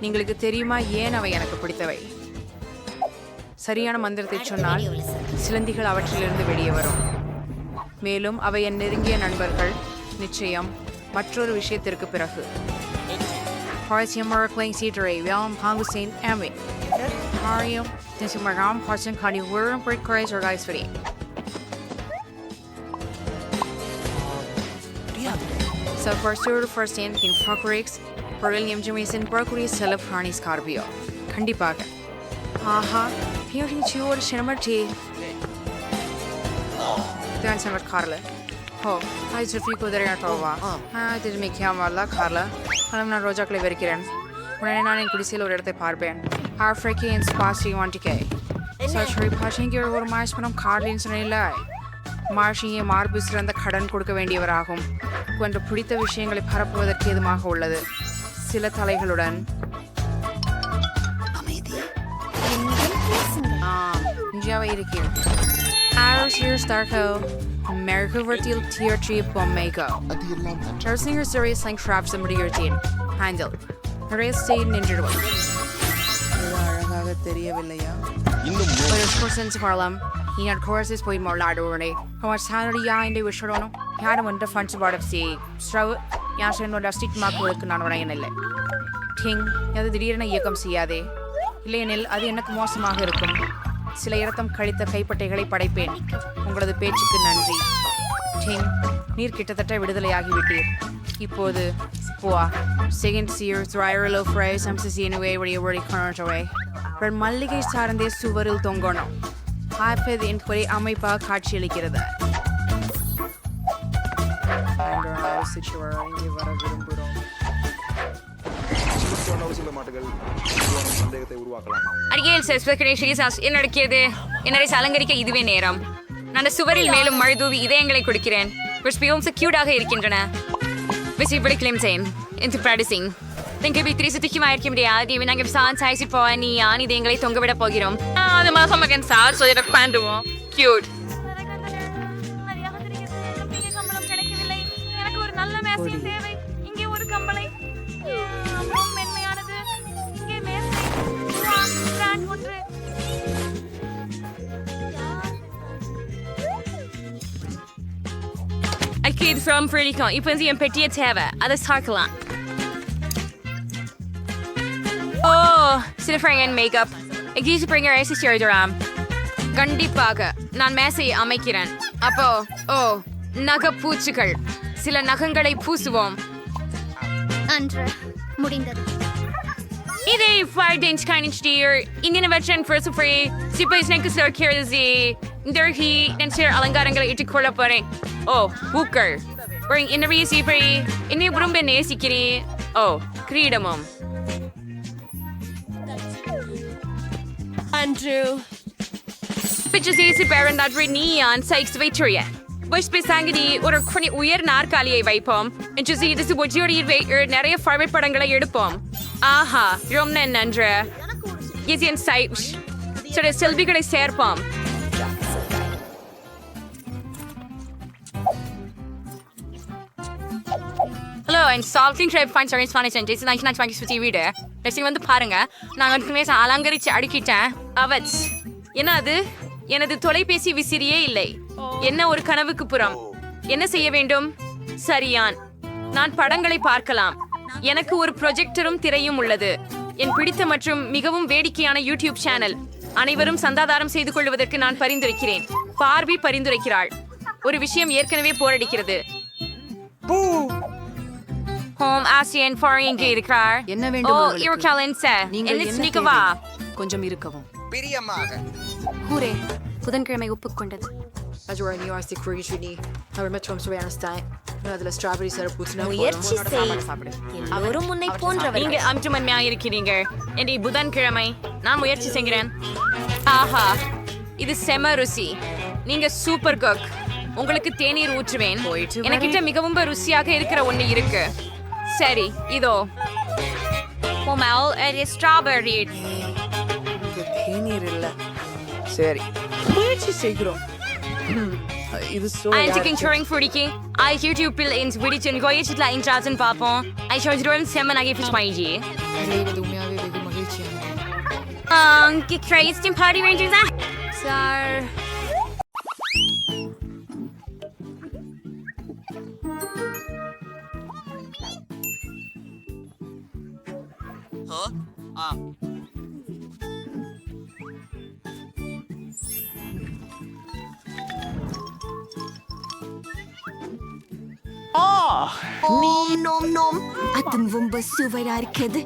உங்களுக்கு தெரியுமா ஏன் அவை எனக்கு பிடித்தவை? சரியான மந்திரத்தை சொன்னால் சிலந்திகள் அவற்றிலிருந்து வெளியே வரும். மேலும் அவை என் நெருங்கிய நண்பர்கள். நிச்சயம். மற்றொரு விஷயத்திற்கு பிறகு கண்டிப்பாக. ஆஹா, Carla. Oh, I just feel good at all. Did make him a lot, Carla. I'm not Roja Cleverican. When I'm not in Cudicil or the Parban. Our freaky and spassy 1K. Such repassing your over Mars from Carlins and lie. Marshing a marbus and the Kadan Kurkavendi Varahum. When to put the wishing a parapro that Kedama holder. Silla Talahaludan. Java Iriki. Ours here, Starco. America Vertil Tier 3 Bomego. Nursing her serious link traps somebody your team. Handle. Race state ninja one. Person's Harlem. He had courses point more larder. How much salary I in the Wisharono? He had a winter funds about of sea. Strow, Yashin would have stick mark work on rain. King, the deer and a yacum siade. Lenil, Adianak Mosamahakum. சில இரத்தம் கழித்த கைப்பட்டைகளை படைப்பேன். உங்களது பேச்சுக்கு நன்றி. டிங், நீர் கிட்டத்தட்ட விடுதலையாகிவிட்டீர். இப்போது போவா. செகண்ட் சியர் த்ரைரலோ ஃப்ரைஸ் அம்சிசினுவே வழியவழி கொணர்றவை. ஒரு மல்லிகை சார்ந்தே சுவரில் தொங்கணும். ஆப்பது என்பதை அமைப்பாக காட்சியளிக்கிறது. வர விரும்புகிறோம். ஒரு சில மாட்டுகள் சந்தேகத்தை உருவாக்கலாம். அடிக்கேல் செஸ்பெக்டேஷன்ஸ் என்ன நடக்கிறது? என்னை அலங்கரிக்க இதுவே நேரம். நான் சுவரில் மேலும் மழை தூவி இதயங்களை கொடுக்கிறேன். மிகவும் கியூட்டாக இருக்கின்றன. விசிபிளி கிளிம்சேன் என்று ப்ராக்டிசிங். நீங்கள் இப்படி சுத்திக்குமாயிருக்க முடியாது. நாங்கள் சான்ஸ் போய் நீ யான் இதயங்களை தொங்கவிட போகிறோம். அது மாசம் சார் சொல்லி பண்ணுவோம். கியூட். எனக்கு ஒரு நல்ல மேசை தேவை. இங்கே ஒரு கம்பளை மென்மையானது. இங்கே மேசை ஒன்று. Kid from Fredicon. இப்போ என் பெட்டியை தேவை. அதை சாக்கலாம். ஓ சில ஃப்ரெண்ட் மேக்கப் எக்ஸிஸ் பிரிங்கர் ஐசி எழுதுறாம். கண்டிப்பாக நான் மேசையை அமைக்கிறேன். அப்போ ஓ நகப்பூச்சிகள். சில நகங்களை பூசுவோம். அன்று முடிந்தது. இதை ஃபைடென்ஸ் கைனிஸ்டியர் இந்தியன் வெர்ஷன் ஃபர்ஸ்ட் ஃப்ரீ சிப்பைஸ் நெக்ஸ் லர்க்கியர்ஸி இந்தர்ஹி நென்சர் அலங்காரங்களை இட்டுக்கொள்ள போறேன். ஓ பூக்கள் என்னுடைய சீப்பை என்னை விரும்ப நேசிக்கிறேன். ஓ கிரீடமும் Andrew. Pitches easy parent that neon sykes Victoria. Bush Pisangini ஒரு உயர் நாற்காலியை வைப்போம். என்று இது ஒஜியோடியில் நிறைய ஃபார்மேட் படங்களை எடுப்போம். ஆஹா ரொம்ப நன்று. என் சைட் சில செல்விகளை சேர்ப்போம். ஹலோ அண்ட் சால்ட்டிங் ட்ரைப் ஃபைன் சர்வீஸ் ஸ்பானிஷ் அண்ட் ஜெய்சன் 1920 வீடு நெக்ஸ்ட் வந்து பாருங்க. நான் வந்து அலங்கரிச்சு அடுக்கிட்டேன். அவட்ஸ் என்ன அது? எனது தொலைபேசி விசிறியே இல்லை. என்ன ஒரு கனவுக்கு புறம். என்ன செய்ய வேண்டும்? சரியான் நான் படங்களை பார்க்கலாம். எனக்கு ஒரு ப்ரொஜெக்டரும் திரையும் உள்ளது. என் பிடித்த மற்றும் மிகவும் வேடிக்கையான யூடியூப் சேனல். அனைவரும் சந்தாதாரம் செய்து கொள்வதற்கு நான் பரிந்துரைக்கிறேன். பார்வி பரிந்துரைக்கிறாள். ஒரு விஷயம் ஏற்கனவே போரடிக்கிறது. ஹோம் ஆசியன் ஃபார் இங்கே இருக்கிறார். என்ன வேண்டும் உங்களுக்கு? இருக்கலன் சார். நீங்கள் என்ன என்ன நிக்கவா? கொஞ்சம் இருக்கவும். பிரியமாக ஹூரே புதன்கிழமை ஒப்புக்கொண்டது. Majority New York City City. I met from Stein. அதுல ஸ்ட்ராபெரி சிரப் ஊத்துனா முயற்சி செய். எல்லோரும் உன்னை போன்றவர்கள். நீங்க அம்சமன்மையா இருக்கிறீங்க. என்னை புதன்கிழமை நான் முயற்சி செய்கிறேன். ஆஹா இது செம ருசி. நீங்க சூப்பர் குக். உங்களுக்கு தேநீர் ஊற்றுவேன். எனக்கிட்ட மிகவும் ருசியாக இருக்கிற ஒண்ணு இருக்கு. சரி இதோ ஸ்ட்ராபெரி. தேநீர் இல்ல. சரி முயற்சி செய்கிறோம். இது Antiking touring furiki. I YouTube bill in Swedish and goyish la in Jason papon. I showed you seven I give maiji. Get crazy in party rangers. Sir. நோம் நோம் அது ரொம்ப சுவையா இருக்குது.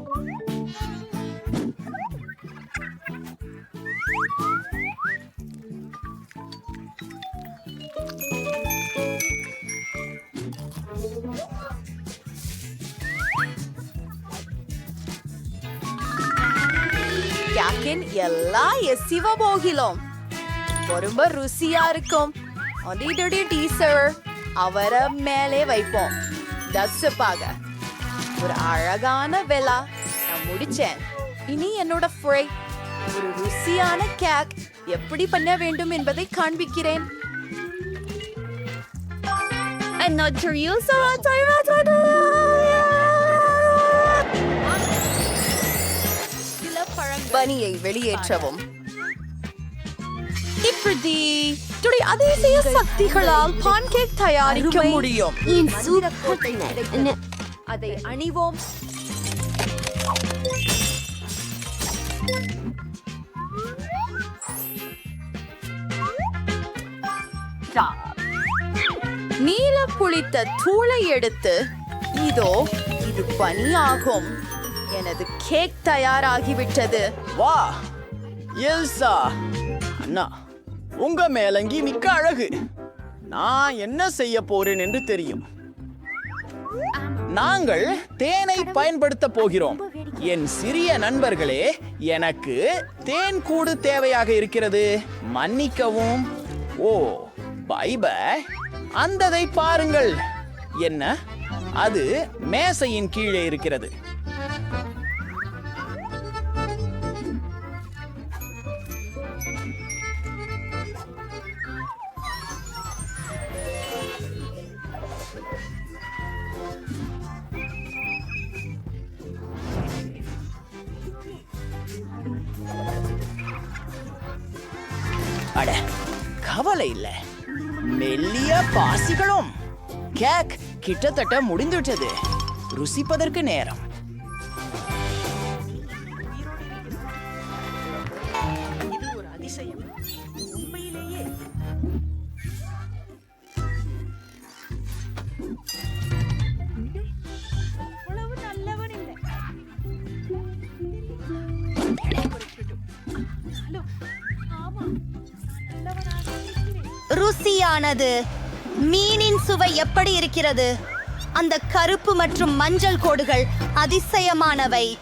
யாக்கின் எல்லாம் எசிவா போகிலும் ரொம்ப ருசியா இருக்கும். அதோடைய டீசர் அவரை மேலே வைப்போம். தசுப்பாக ஒரு அழகான வெலா நான் முடிச்சேன். இனி என்னோட ஃப்ரை ஒரு ருசியான கேக் எப்படி பண்ண வேண்டும் என்பதை காண்பிக்கிறேன். பனியை வெளியேற்றவும். இப்படி அதிசய சக்திகளால் பான்கேக் தயாரிக்க முடியும். அதை அணிவோம். நீல புளித்த தூளை எடுத்து இதோ இது பனியாகும். எனது கேக் தயாராகிவிட்டது. வா எல்சா அண்ணா, உங்க மேலங்கி மிக்க அழகு. நான் என்ன செய்ய போறேன் என்று தெரியும். நாங்கள் தேனை பயன்படுத்த போகிறோம். என் சிறிய நண்பர்களே, எனக்கு தேன் கூடு தேவையாக இருக்கிறது. மன்னிக்கவும். ஓ, பை பை. அந்ததை பாருங்கள். என்ன? அது மேசையின் கீழே இருக்கிறது. அட, கவலை இல்ல. மெல்லிய பாசிகளும். கேக் கிட்டத்தட்ட முடிந்துவிட்டது. ருசிப்பதற்கு நேரம். இது ஒரு அதிசயம் உண்மையிலேயே. அவ்வளவு நல்லவன் இல்லை. ஹலோ, ஆமா, நல்லவனாக இருக்கிறேன். ருசியானது. மீனின் சுவை எப்படி இருக்கிறது? அந்த கருப்பு மற்றும் மஞ்சள் கோடுகள் அதிசயமானவை.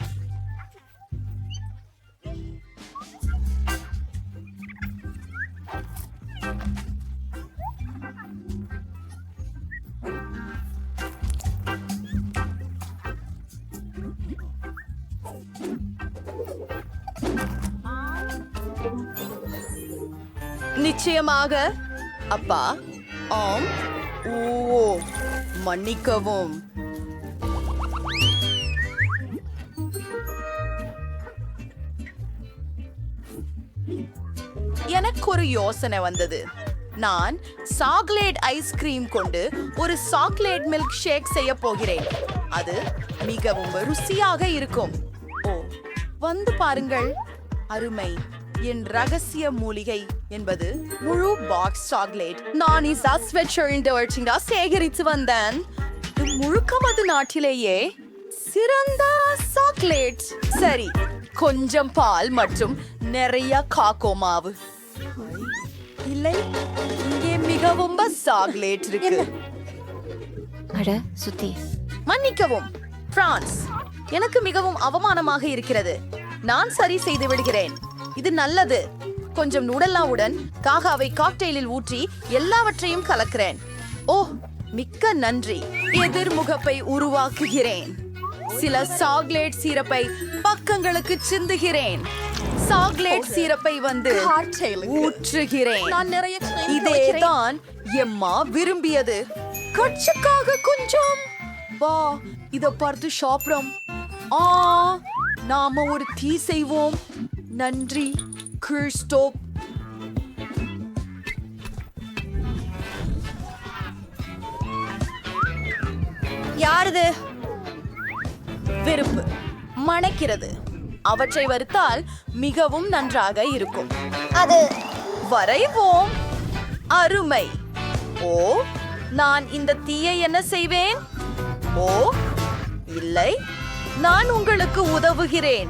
நிச்சயமாக அப்பா. ஆம். ஓ, மன்னிக்கவும். எனக்கு ஒரு யோசனை வந்தது. நான் சாக்லேட் ஐஸ்கிரீம் கொண்டு ஒரு சாக்லேட் மில்க் ஷேக் செய்ய போகிறேன். அது மிகவும் ருசியாக இருக்கும். ஓ, வந்து பாருங்கள். அருமை. என் ரகசிய மூலிகை என்பது முழு பாக்ஸ் சாக்லேட். நான் சேகரித்து வந்தேன். இது முழுக்கமது நாட்டிலேயே சிறந்த சாக்லேட். சரி, கொஞ்சம் பால் மற்றும் நிறைய காக்கோ மாவு. இல்லை, இங்கே மிகவும் சாக்லேட் இருக்கு. அட சுத்தி. மன்னிக்கவும், பிரான்ஸ். எனக்கு மிகவும் அவமானமாக இருக்கிறது. நான் சரி செய்து விடுகிறேன். இது நல்லது. கொஞ்சம் நுடல்லாவுடன் காகாவை காக்டெயிலில் ஊற்றி எல்லாவற்றையும் கலக்கிறேன். ஓ, மிக்க நன்றி. எதிர்முகப்பை உருவாக்குகிறேன். சில சாக்லேட் சீரப்பை பக்கங்களுக்கு சிந்துகிறேன். சாக்லேட் சீரப்பை வந்து ஊற்றுகிறேன். இதேதான் எம்மா விரும்பியது. கட்சிக்காக கொஞ்சம் வா, இத பார்த்து சாப்பிடும். நாம ஒரு டீ செய்வோம். நன்றி கிறிஸ்டோப். யாரது? வெறுப்பு மணக்கிறது. அவற்றை வறுத்தால் மிகவும் நன்றாக இருக்கும். அது வரைவோம். அருமை. ஓ, நான் இந்த தீயை என்ன செய்வேன்? ஓ, இல்லை, நான் உங்களுக்கு உதவுகிறேன்.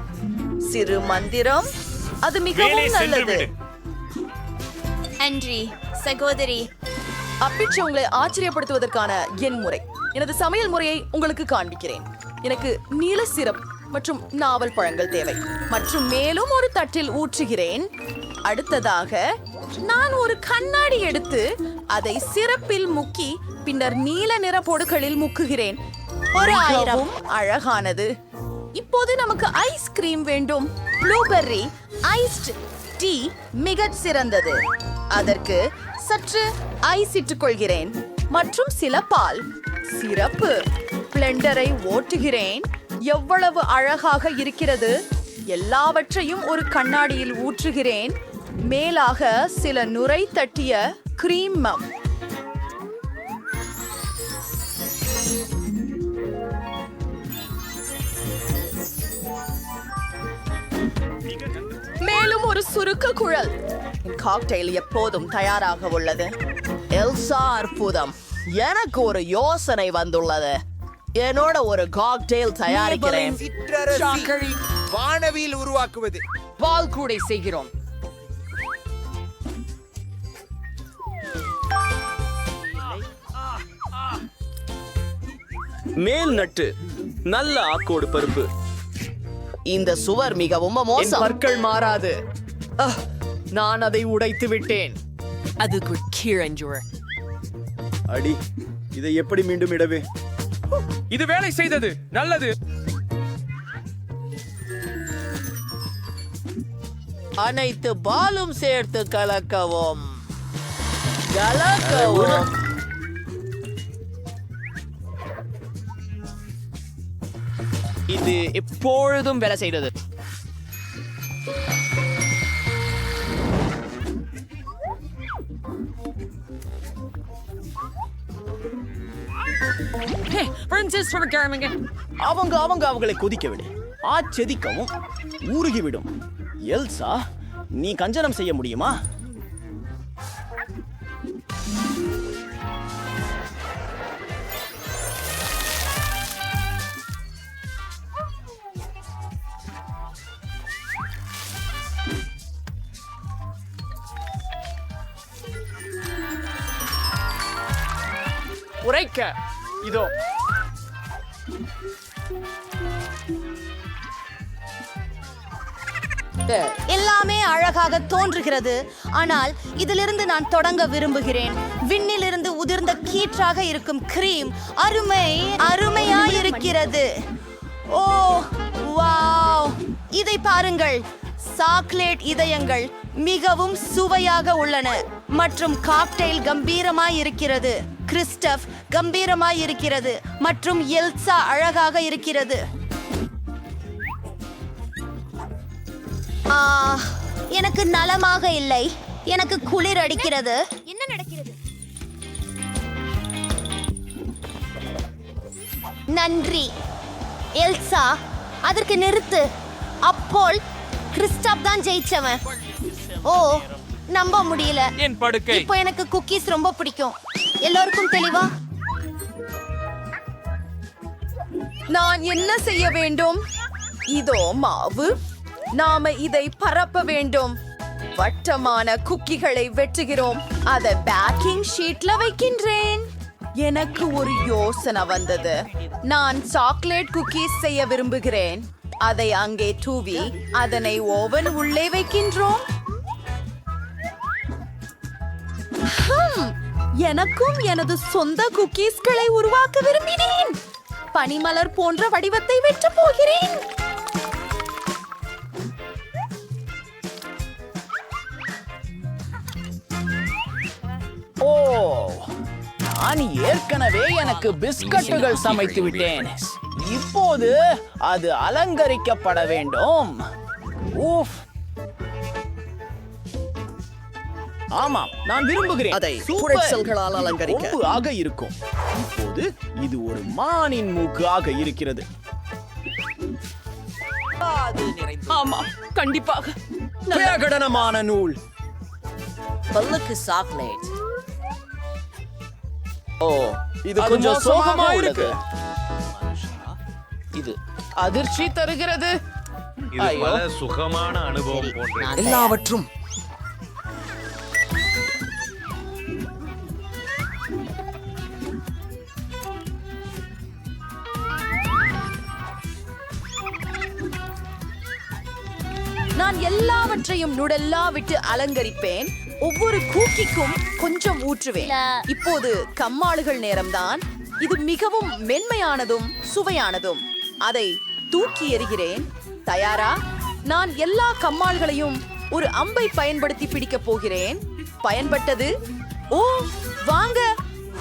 சிறு மந்திரம். அது மிகவும் நல்லது. நன்றி சகோதரி. அப்பிச்சு உங்களை ஆச்சரியப்படுத்துவதற்கான என் முறை. எனது சமையல் முறையை உங்களுக்கு காண்பிக்கிறேன். எனக்கு நீல சிரப் மற்றும் நாவல் பழங்கள் தேவை. மற்றும் மேலும் ஒரு தட்டில் ஊற்றுகிறேன். அடுத்ததாக நான் ஒரு கண்ணாடி எடுத்து அதை சிரப்பில் முக்கி பின்னர் நீல நிற பொருட்களில் முக்குகிறேன். ஒரு 1000 அழகானது. இப்போது நமக்கு ஐஸ்கிரீம் வேண்டும். ப்ளூபெர்ரி ஐஸ்ட் டீ மிகச் சிறந்தது. அதற்கு சற்று ஐஸ் இட்டுக் கொள்கிறேன் மற்றும் சில பால். சிறப்பு. பிளெண்டரை ஓட்டுகிறேன். எவ்வளவு அழகாக இருக்கிறது. எல்லாவற்றையும் ஒரு கண்ணாடியில் ஊற்றுகிறேன். மேலாக சில நுரை தட்டிய கிரீம். மேலும் ஒரு சுருக்க குழல். காக்டெயில் எப்போதும் தயாராக உள்ளது. எல்சா, அற்புதம். எனக்கு ஒரு யோசனை வந்துள்ளது. என்னோட ஒரு காக்டெயில் தயாரிக்கிறேன். வானவியில் உருவாக்குவது. பால் கூடை செய்கிறோம். மேல் நட்டு நல்ல ஆக்கோடு பருப்பு, இந்த சுவர் மிகவும் என் மோசம். பற்கள் மாறாது. நான் அதை உடைத்து விட்டேன். அடி, இதை எப்படி மீண்டும் இடவே? இது வேலை செய்தது. நல்லது. அனைத்து பாலும் சேர்த்து கலக்கவும். கலக்கவும். இது எப்பொழுதும் வேலை செய்தது. அவங்களை கொதிக்க விடு. ஆச்செதிக்கவும் ஊறுகிவிடும். எல்சா, நீ கஞ்சனம் செய்ய முடியுமா? உரைக்க இதோ. எல்லாமே அழகாக தோன்றுகிறது, ஆனால் இதிலிருந்து நான் தொடங்க விரும்புகிறேன். விண்ணிலிருந்து உதிர்ந்த கீற்றாக இருக்கும் கிரீம் அருமையாயிருக்கிறது. ஓ வாவ், இதை பாருங்கள். சாக்லேட் இதயங்கள் மிகவும் சுவையாக உள்ளன மற்றும் காக்டெயில் கம்பீரமாயிருக்கிறது. கிறிஸ்டப் கம்பீரமாயிருக்கிறது மற்றும் எல்சா அழகாக இருக்கிறது. எனக்கு நலமாக இல்லை. எனக்கு குளிர் அடிக்கிறது. என்ன நடக்கிறது? நன்றி எல்சா, அதற்கு நிறுத்து. அப்போல் கிறிஸ்டாப் தான் ஜெயிச்சவன். ஓ, நம்ப முடியல. என் படுக்கை. இப்போ எனக்கு குக்கீஸ் ரொம்ப பிடிக்கும். எல்லோருக்கும் தெளிவா? நான் என்ன செய்ய வேண்டும்? இதோ மாவு. நாம இதை பரப்ப வேண்டும். வட்டமான குக்கிகளை வெட்டுகிறோம். அதை பேக்கிங் ஷீட்ல வைக்கின்றேன். எனக்கு ஒரு யோசனை வந்தது. நான் சாக்லேட் குக்கீஸ் செய்ய விரும்புகிறேன். அதை அங்கே தூவி அதனை ஓவன் உள்ளே வைக்கின்றோம். எனக்கும் எனது சொந்த குக்கீஸ்களை உருவாக்க விரும்பினேன். பனிமலர் போன்ற வடிவத்தை வெட்ட போகிறேன். ஓ, நான் ஏற்கனவே எனக்கு பிஸ்கட்டுகள் சமைத்து விட்டேன். இப்போது அது அலங்கரிக்கப்பட வேண்டும். ஊஃப். ஆமாம், நான் விரும்புகிறேன். அதை சூப்பர். குடைச்சல்களால் அலங்கரிக்க. கொம்பு ஆக இருக்கும். இப்போது இது ஒரு மானின் மூக்கு ஆக இருக்கிறது. ஆமாம், கண்டிப்பாக. பிரகடனமான நூல். பல்லுக்கு சாக்லேட். ஓ, இது கொஞ்சம் சோகமா இருக்கு. இது அதிர்ச்சி தருகிறது. இது பல சுகமான அனுபவம் போன்றது. எல்லாவற்றும் நான் எல்லாவற்றையும் நுடெல்லா விட்டு அலங்கரிப்பேன். ஒவ்வொரு கூக்கிக்கும் கொஞ்சம் ஊற்றுவேன். இப்போது கம்மாளுகள் நேரம்தான். இது மிகவும் மென்மையானதும் சுவையானதும். அதை தூக்கி எறிகிறேன். தயாரா? நான் எல்லா கம்மாள்களையும் ஒரு அம்பை பயன்படுத்தி பிடிக்கப் போகிறேன். பயன்பட்டது. ஓ, வாங்க.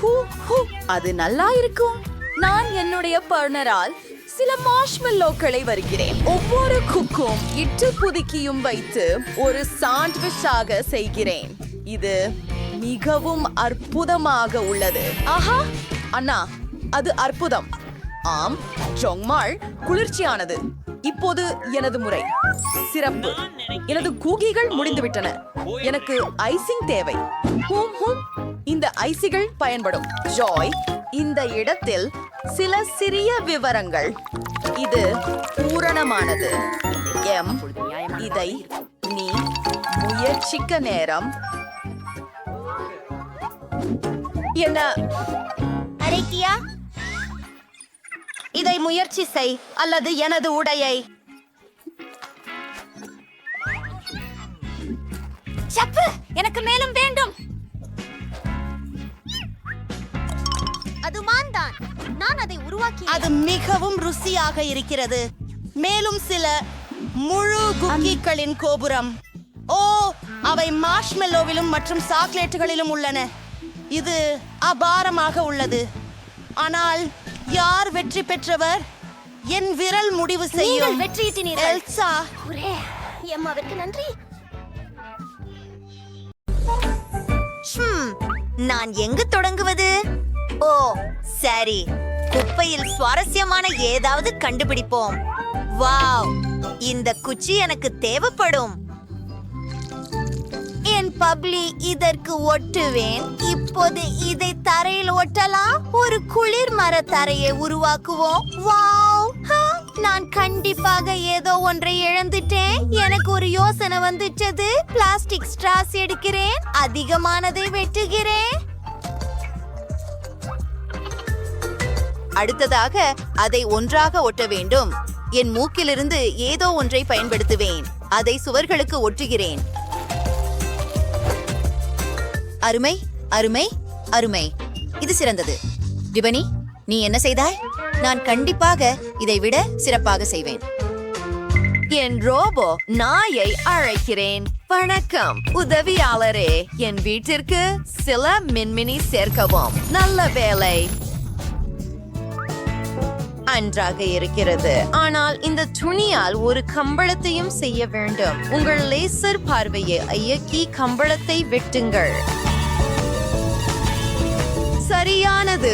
ஹூ ஹூ, அது நல்லா இருக்கும். நான் என்னுடைய பர்னரால் சில மார்ஷ்மெல்லோக்களை வருகிறேன். ஒவ்வொரு குக்கும் இட்டு புதுக்கியும் வைத்து ஒரு சாண்ட்விச்சாக செய்கிறேன். இது மிகவும் அற்புதமாக உள்ளது. ஆஹா அண்ணா, அது அற்புதம். ஆம், ஜொங்மாள் குளிர்ச்சியானது. இப்போது எனது முறை. சிறப்பு. எனது கூகிகள் முடிந்துவிட்டன. எனக்கு ஐசிங் தேவை. இந்த ஐசிகள் பயன்படும். ஜாய், இந்த இடத்தில் சில சிறிய விவரங்கள். இது பூரணமானது. எம், இதை நீ முயற்சிக்க நேரம். என்ன அரைக்கியா? இதை முயற்சி செய் அல்லது எனது உடையை. சப்பு எனக்கு மேலும் வேண்டும். அது மான்தான். நான் அதை உருவாக்கி. அது மிகவும் ருசியாக இருக்கிறது. மேலும் சில முழு குக்கீகளின் கோபுரம். ஓ, அவை மார்ஷ்மெல்லோவிலும் மற்றும் சாக்லேட்டுகளிலும் உள்ளன. இது அபாரமாக உள்ளது. ஆனால் யார் வெற்றி பெற்றவர்? என் விரல் முடிவு செய்யும். வெற்றியிட்டீர்கள் எல்சா. எம்மாவிற்கு நன்றி. நான் எங்கு தொடங்குவது? ஓ சரி, குப்பையில் சுவாரஸ்யமான ஏதாவது கண்டுபிடிப்போம். வாவ், இந்த குச்சி எனக்கு தேவைப்படும். என் பப்ளி இதற்கு ஒட்டுவேன். இப்போது இதை தரையில் ஒட்டலாம். ஒரு குளிர் மர தரையை உருவாக்குவோம். வாவ், நான் கண்டிப்பாக ஏதோ ஒன்றை இழந்துட்டேன். எனக்கு ஒரு யோசனை வந்துட்டது. பிளாஸ்டிக் ஸ்ட்ராஸ் எடுக்கிறேன், அதிகமானதை வெட்டுகிறேன். அடுத்ததாக அதை ஒன்றாக ஒட்ட வேண்டும். என் மூக்கிலிருந்து ஏதோ ஒன்றை பயன்படுத்துவேன். அதை சுவர்களுக்கு ஒட்டுகிறேன். அருமை அருமை அருமை, இது சிறந்தது. டிபனி, நீ என்ன செய்தாய்? நான் கண்டிப்பாக இதை விட சிறப்பாக செய்வேன். என் ரோபோ நாயை அழைக்கிறேன். வணக்கம் உதவியாளரே, என் வீட்டிற்கு சில மின்மினி சேர்க்கவும். நல்ல வேலை. நன்றாக இருக்கிறது. ஆனால் இந்த துணியால் ஒரு கம்பளத்தையும் செய்ய வேண்டும். உங்கள் லேசர் பார்வையை இயக்கி கம்பளத்தை வெட்டுங்கள். சரியானது,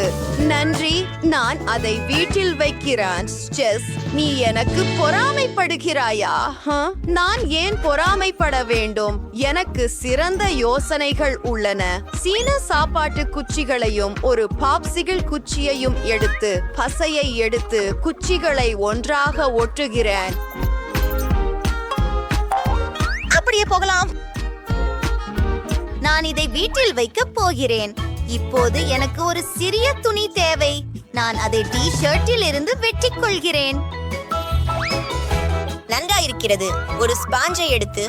நன்றி. நான் அதை வீட்டில் வைக்கிறேன். செஸ், நீ எனக்கு பொறாமைப்படுகிறாயா? நான் ஏன் பொறாமைப்பட வேண்டும்? எனக்கு சிறந்த யோசனைகள் உள்ளன. சீன சாப்பாட்டு குச்சிகளையும் ஒரு பாப்சிகிள் குச்சியையும் எடுத்து பசையை எடுத்து குச்சிகளை ஒன்றாக ஒட்டுகிறேன். அப்படியே போகலாம். நான் இதை வீட்டில் வைக்க போகிறேன். இப்போது எனக்கு ஒரு சிறிய துணி தேவை. நான் அதை டி-ஷர்ட்டில் இருந்து வெட்டிக் கொள்கிறேன். நன்றாயிருக்கிறது. ஒரு ஸ்பாஞ்சை எடுத்து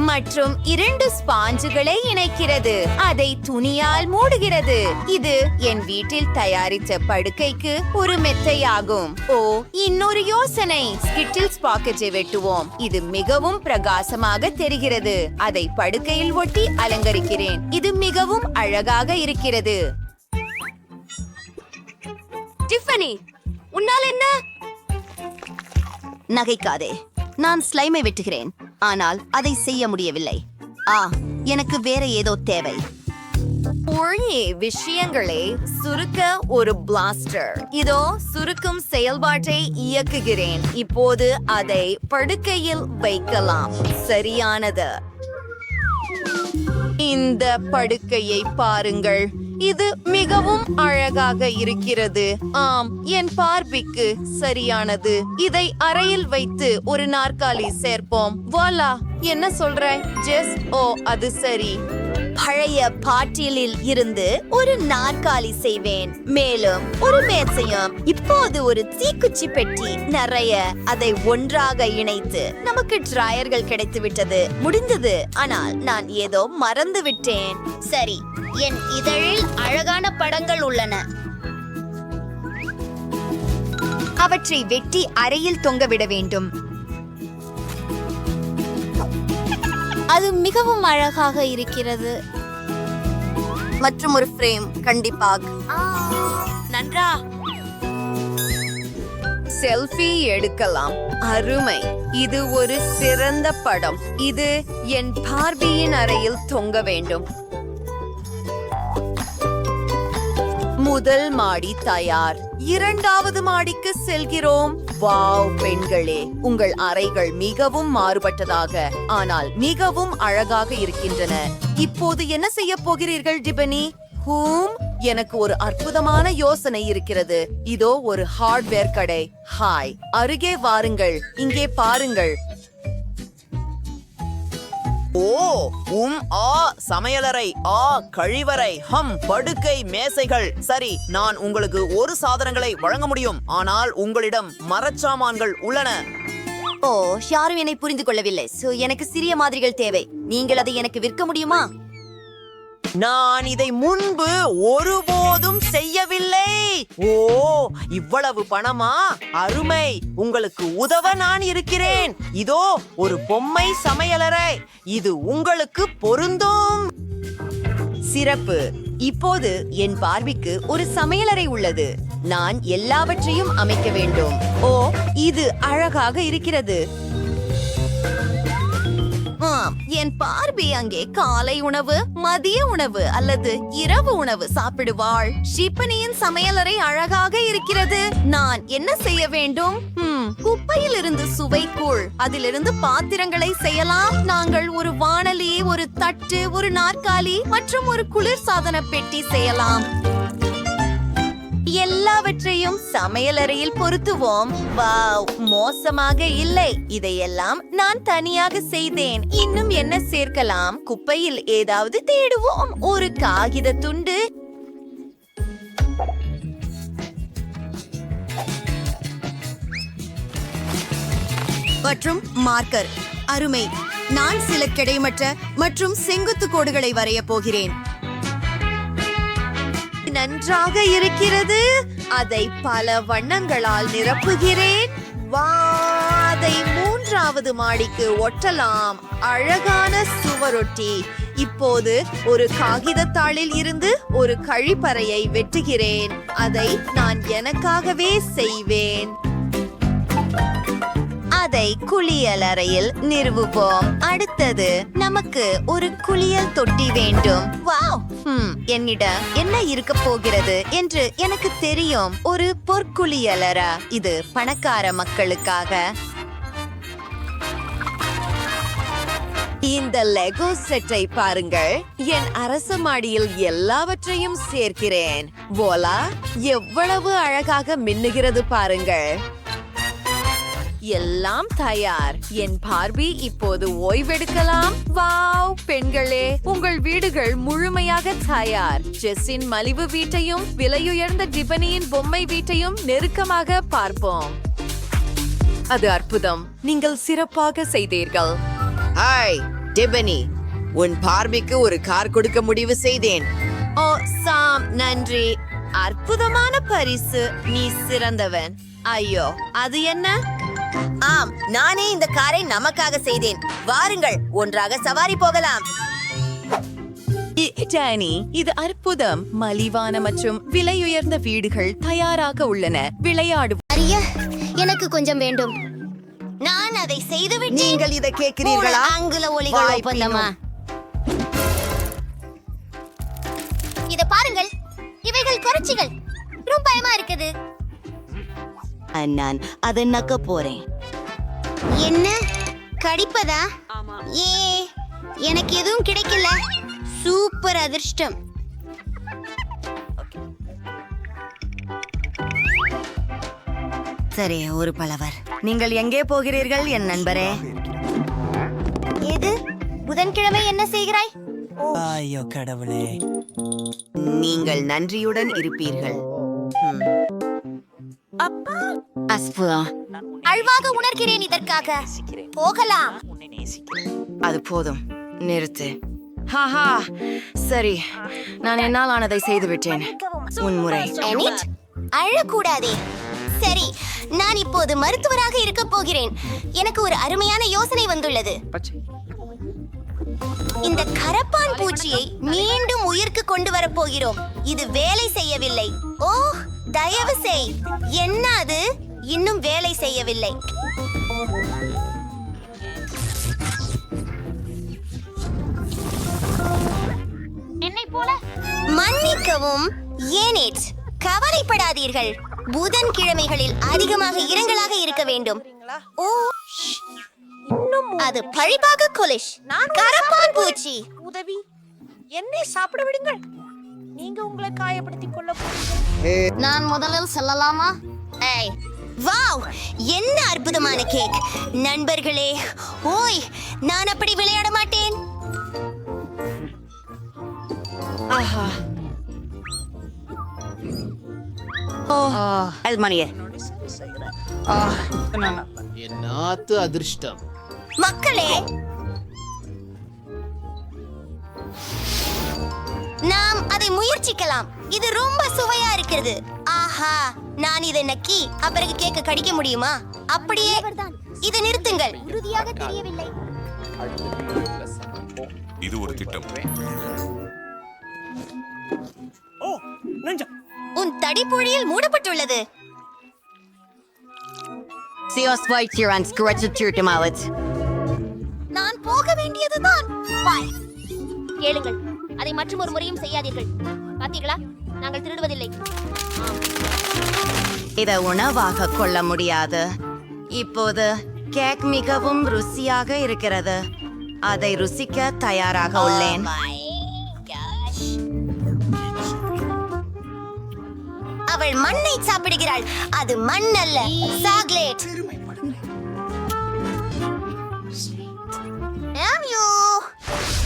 மற்றும் 2 ஸ்பாஞ்சுகளை இணைக்கிறது. அதை துணியால் மூடுகிறது. இது என் வீட்டில் தயாரித்த படுக்கைக்கு ஒரு மெத்தையாகும். ஓ, இன்னொரு யோசனை. ஸ்கிட்டில்ஸ் பாக்கெட்டை வெட்டுவோம். இது மிகவும் பிரகாசமாக தெரிகிறது. அதை படுக்கையில் ஒட்டி அலங்கரிக்கிறேன். இது மிகவும் அழகாக இருக்கிறது. டிஃபனி, உன்னால் என்ன? நகைக்காதே. நான் ஸ்லைமை வெட்டுகிறேன், ஆனால் அதை செய்ய முடியவில்லை. எனக்கு வேற ஏதோ தேவை. விஷயங்களை சுருக்க ஒரு பிளாஸ்டர். இதோ சுருக்கும் செயல்பாட்டை இயக்குகிறேன். இப்போது அதை படுக்கையில் வைக்கலாம். சரியானது. இந்த படுக்கையை பாருங்கள். இது மிகவும் அழகாக இருக்கிறது. ஆம், என் பார்வைக்கு சரியானது. இதை அறையில் வைத்து ஒரு நாற்காலி சேர்ப்போம். வாலா, என்ன சொல்றாய் ஜெஸ்? ஓ, அது சரி. பழைய பாட்டிலில் இருந்து ஒரு நாற்காலி செய்வேன். மேலும் ஒரு மேசையும். இப்போது ஒரு தீக்குச்சி பெட்டி நிறைய அதை ஒன்றாக இணைத்து நமக்கு டிராயர்கள் கிடைத்து விட்டது. முடிந்தது. ஆனால் நான் ஏதோ மறந்து விட்டேன். சரி, என் இதழில் அழகான படங்கள் உள்ளன. அவற்றை வெட்டி அறையில் தொங்கவிட வேண்டும். அது மிகவும் அழகாக இருக்கிறது. மற்றும் ஒரு ஃப்ரேம் கண்டிப்பாக. நன்றா. செல்ஃபி எடுக்கலாம். அருமை. இது ஒரு சிறந்த படம். இது என் பார்பியின் அறையில் தொங்க வேண்டும். முதல் மாடி தயார். 2வது மாடிக்கு செல்கிறோம். வாவ் பெண்களே, உங்கள் அறைகள் மிகவும் மாறுபட்டதாக ஆனால் மிகவும் அழகாக இருக்கின்றன. இப்போது என்ன செய்ய போகிறீர்கள் டிபனி? எனக்கு ஒரு அற்புதமான யோசனை இருக்கிறது. இதோ ஒரு ஹார்ட்வேர் கடை. ஹாய், அருகே வாருங்கள். இங்கே பாருங்கள். ஓ, சமையலறை, கழிவறை, படுக்கை, மேசைகள். சரி, நான் உங்களுக்கு ஒரு சாதனங்களை வழங்க முடியும். ஆனால் உங்களிடம் மரச்சாமான்கள் உள்ளன. ஓ, யாரும் என்னை புரிந்து கொள்ளவில்லை. சோ எனக்கு சிறிய மாதிரிகள் தேவை. நீங்கள் அதை எனக்கு விற்க முடியுமா? நான் இதை முன்பு ஒருபோதும் செய்யவில்லை. ஓ, இவ்வளவு பணமா? அருமை. உங்களுக்கு உதவ நான் இருக்கிறேன். இதோ ஒரு பொம்மை சமையலறை. இது உங்களுக்கு பொருந்தும். சிறப்பு. இப்போது என் பார்வைக்கு ஒரு சமையலறை உள்ளது. நான் எல்லாவற்றையும் அமைக்க வேண்டும். ஓ, இது அழகாக இருக்கிறது. என் பார்பி அங்கே காலை உணவு, மதிய உணவு அல்லது இரவு உணவு சாப்பிடுவாள். ஷிப்பனியின் சமையலறை அழகாக இருக்கிறது. நான் என்ன செய்ய வேண்டும்? குப்பையில் இருந்து சுவைக்கூழ், அதிலிருந்து பாத்திரங்களை செய்யலாம். நாங்கள் ஒரு வாணலி, ஒரு தட்டு, ஒரு நாற்காலி மற்றும் ஒரு குளிர்சாதன பெட்டி செய்யலாம். எல்லாவற்றையும் சமையலறையில் பொருத்துவோம். வாவ், மோசமாக இல்லை. இதையெல்லாம் நான் தனியாக செய்தேன். இன்னும் என்ன சேர்க்கலாம்? குப்பையில் ஏதாவது தேடுவோம். ஒரு காகித துண்டு, மற்றும் மார்க்கர். அருமை. நான் சில கிடைமட்ட மற்றும் செங்குத்து கோடுகளை வரைய போகிறேன். நன்றாக இருக்கிறது. அதை பல வண்ணங்களால் நிரப்புகிறேன். அதை 3வது மாடிக்கு ஒட்டலாம். அழகான சுவரொட்டி. இப்போது ஒரு காகிதத்தாளில் இருந்து ஒரு கழிப்பறையை வெட்டுகிறேன். அதை நான் எனக்காகவே செய்வேன். அதை குளியல் அறையில் நிறுவுவோம். அடுத்தது நமக்கு ஒரு குளியல் தொட்டி வேண்டும். வாவ், என்னிடம் என்ன இருக்க போகிறது என்று எனக்கு தெரியும். ஒரு பொற்குளியலறை. இது பணக்கார மக்களுக்காக. இந்த லெகோ செட்டை பாருங்கள். என் அரச மாடியில் எல்லாவற்றையும் சேர்க்கிறேன். போலா, எவ்வளவு அழகாக மின்னுகிறது பாருங்கள். எல்லாம் தயார். என் பார்பி இப்போது ஓய்வெடுக்கலாம். வாவ், பெண்களே, உங்கள் வீடுகள் முழுமையாக தயார். ஜெஸ்ஸின் மலிவு வீட்டையும் விலையுயர்ந்த டிபனியின் பொம்மை வீட்டையும் நெருக்கமாக பார்ப்போம். அது அற்புதம். நீங்கள் சிறப்பாக செய்தீர்கள். ஹாய் டிபனி, உன் பார்பிக்கு ஒரு கார் கொடுக்க முடிவு செய்தேன். ஓ சாம், நன்றி. அற்புதமான பரிசு. நீ சிறந்தவன். ஐயோ, அது என்ன? ஆம், நானே இந்த காரை நமக்காக செய்தேன். வாருங்கள், ஒன்றாக சவாரி போகலாம். டானி, இது அற்புதம். மலிவான மற்றும் விலையுயர்ந்த வீடுகள் தயாராக உள்ளன. விளையாடும். எனக்கு கொஞ்சம் வேண்டும். நான் அதை செய்துவிட்டேன். நீங்கள் இதை கேட்கிறீர்களா? ஆங்கில ஒலிகள் ஒப்பந்தமா? இத பாருங்கள், இவைகள் குறைச்சிகள். ரொம்ப பயமா இருக்குது. நான் அதை நக்க போறேன். என்ன கடிப்பதா? ஏ, எனக்கு எதுவும் கிடைக்கல. சூப்பர் அதிர்ஷ்டம். சரி, ஒரு பலவர். நீங்கள் எங்கே போகிறீர்கள் என் நண்பரே? எது? புதன்கிழமை என்ன செய்கிறாய்? ஐயோ கடவுளே. நீங்கள் நன்றியுடன் இருப்பீர்கள். அழ்வாக உணர்கிறேன் இதற்காக. போகலாம். அது போதும், நிறுத்து. ஹாஹா, சரி, நான் என்னால் ஆனதை செய்துவிட்டேன். உன்முறை. அனிட், அழக்கூடாதே. சரி, நான் இப்போது மருத்துவராக இருக்க போகிறேன். எனக்கு ஒரு அருமையான யோசனை வந்துள்ளது. இந்த கரப்பான் பூச்சியை மீண்டும் உயிர்க்கு கொண்டு வரப் போகிறோம். இது வேலை செய்யவில்லை. ஓ, தயவு செய். என்ன அது? இன்னும் வேலை செய்யவில்லை. என்னை போல. மன்னிக்கவும் ஏனேட், கவலைப்படாதீர்கள். புதன்கிழமைகளில் அதிகமாக இரங்கலாக இருக்க வேண்டும். ஓ, அது பழிபாக கொலிஷ். கரப்பான் பூச்சி. உதவி, என்னை சாப்பிட விடுங்கள். நீங்க உங்களை காயப்படுத்திக் கொள்ள நான் முதலில் செல்லலாமா? ஏய், வாவ், என்ன அற்புதமான கேக். நண்பர்களே, ஓய், நான் அப்படி விளையாட மாட்டேன். ஆஹா. ஓ, அல்மானியே. என்னாத்து அதிர்ஷ்டம். மக்களே, நாம் அதை முயற்சிக்கலாம். இது ரொம்ப சுவையா இருக்கிறது. ஆஹா, நான் இதை நக்கி அப்பிறகு கேக்க கடிக்க முடியுமா? அப்படியே இதை நிறுத்துங்கள். உறுதியாக தெரியவில்லை. இது ஒரு திட்டம். உன் தடிப்பொழியில் மூடப்பட்டுள்ளது. நான் போக வேண்டியதுதான். கேளுங்கள், அதை மற்றும் ஒரு முறையும் செய்யாதீர்கள். பார்த்தீர்களா, நாங்கள் திருடுவதில்லை. இதை உணவாக கொள்ள முடியாது. இப்போது கேக் மிகவும் ருசியாக இருக்கிறது. அதை ருசிக்க தயாராக உள்ளேன். அவள் மண்ணை சாப்பிடுகிறாள். அது மண் அல்ல, சாக்லேட். மியாமியூ,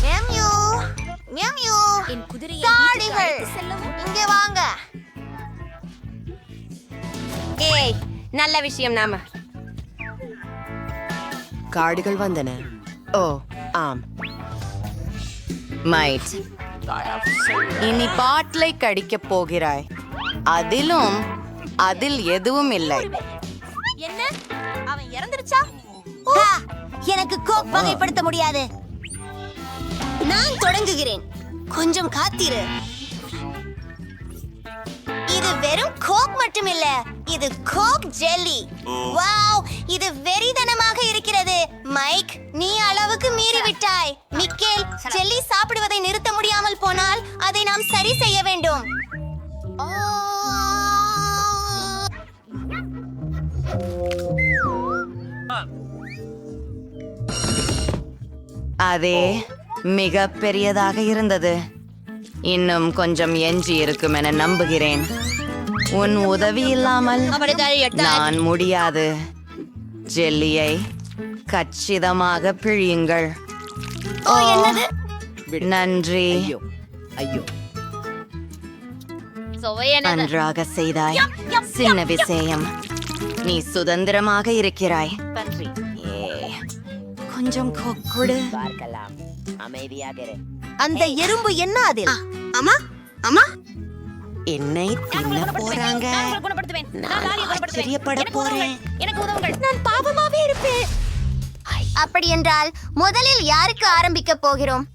மியாமியூ, மியாமியூ. தாடிகள், இங்கே வாங்க. ஏய், நல்ல விஷயம். நாம காடுகள் வந்தன. ஓ ஆம், மைட். இனி பாட்டிலை கடிக்கப் போகிறாய். அதில் எதுவும் இல்லை. என்ன, அவன் இறந்துருச்சா? எனக்கு கோக் வகைப்படுத்த முடியாது. நான் தொடங்குகிறேன். கொஞ்சம் காத்திரு. இது வெறும் கோக் மட்டுமில்ல, இது கோக் ஜெல்லி. வாவ், இது வெறித்தனமாக இருக்கிறது. மைக், நீ அளவுக்கு மீறி விட்டாய். மிக்கேல், ஜெல்லி சாப்பிடுவதை நிறுத்த முடியாமல் போனால் அதை நாம் சரி செய்ய வேண்டும். அதே மிக பெரியதாக இருந்தது. இன்னும் கொஞ்சம் எஞ்சி இருக்கும் என நம்புகிறேன். உன் உதவி இல்லாமல் நான் முடியாது. ஜெல்லியை கச்சிதமாக பிழியுங்கள். நன்றி. நன்றாக செய்தாய். சின்ன விஷயம். நீ சுதந்திரமாக இருக்கிறாய். கொஞ்சம் கொடு. அந்த எறும்பு என்ன அதில்? அம்மா, அம்மா, என்னை தின்ன போறாங்க. நான் ஆச்சரியப்பட போறேன். எனக்கு உதவுங்கள். நான் பாவமாவே இருப்பேன். அப்படி என்றால் முதலில் யாருக்கு ஆரம்பிக்க போகிறோம்?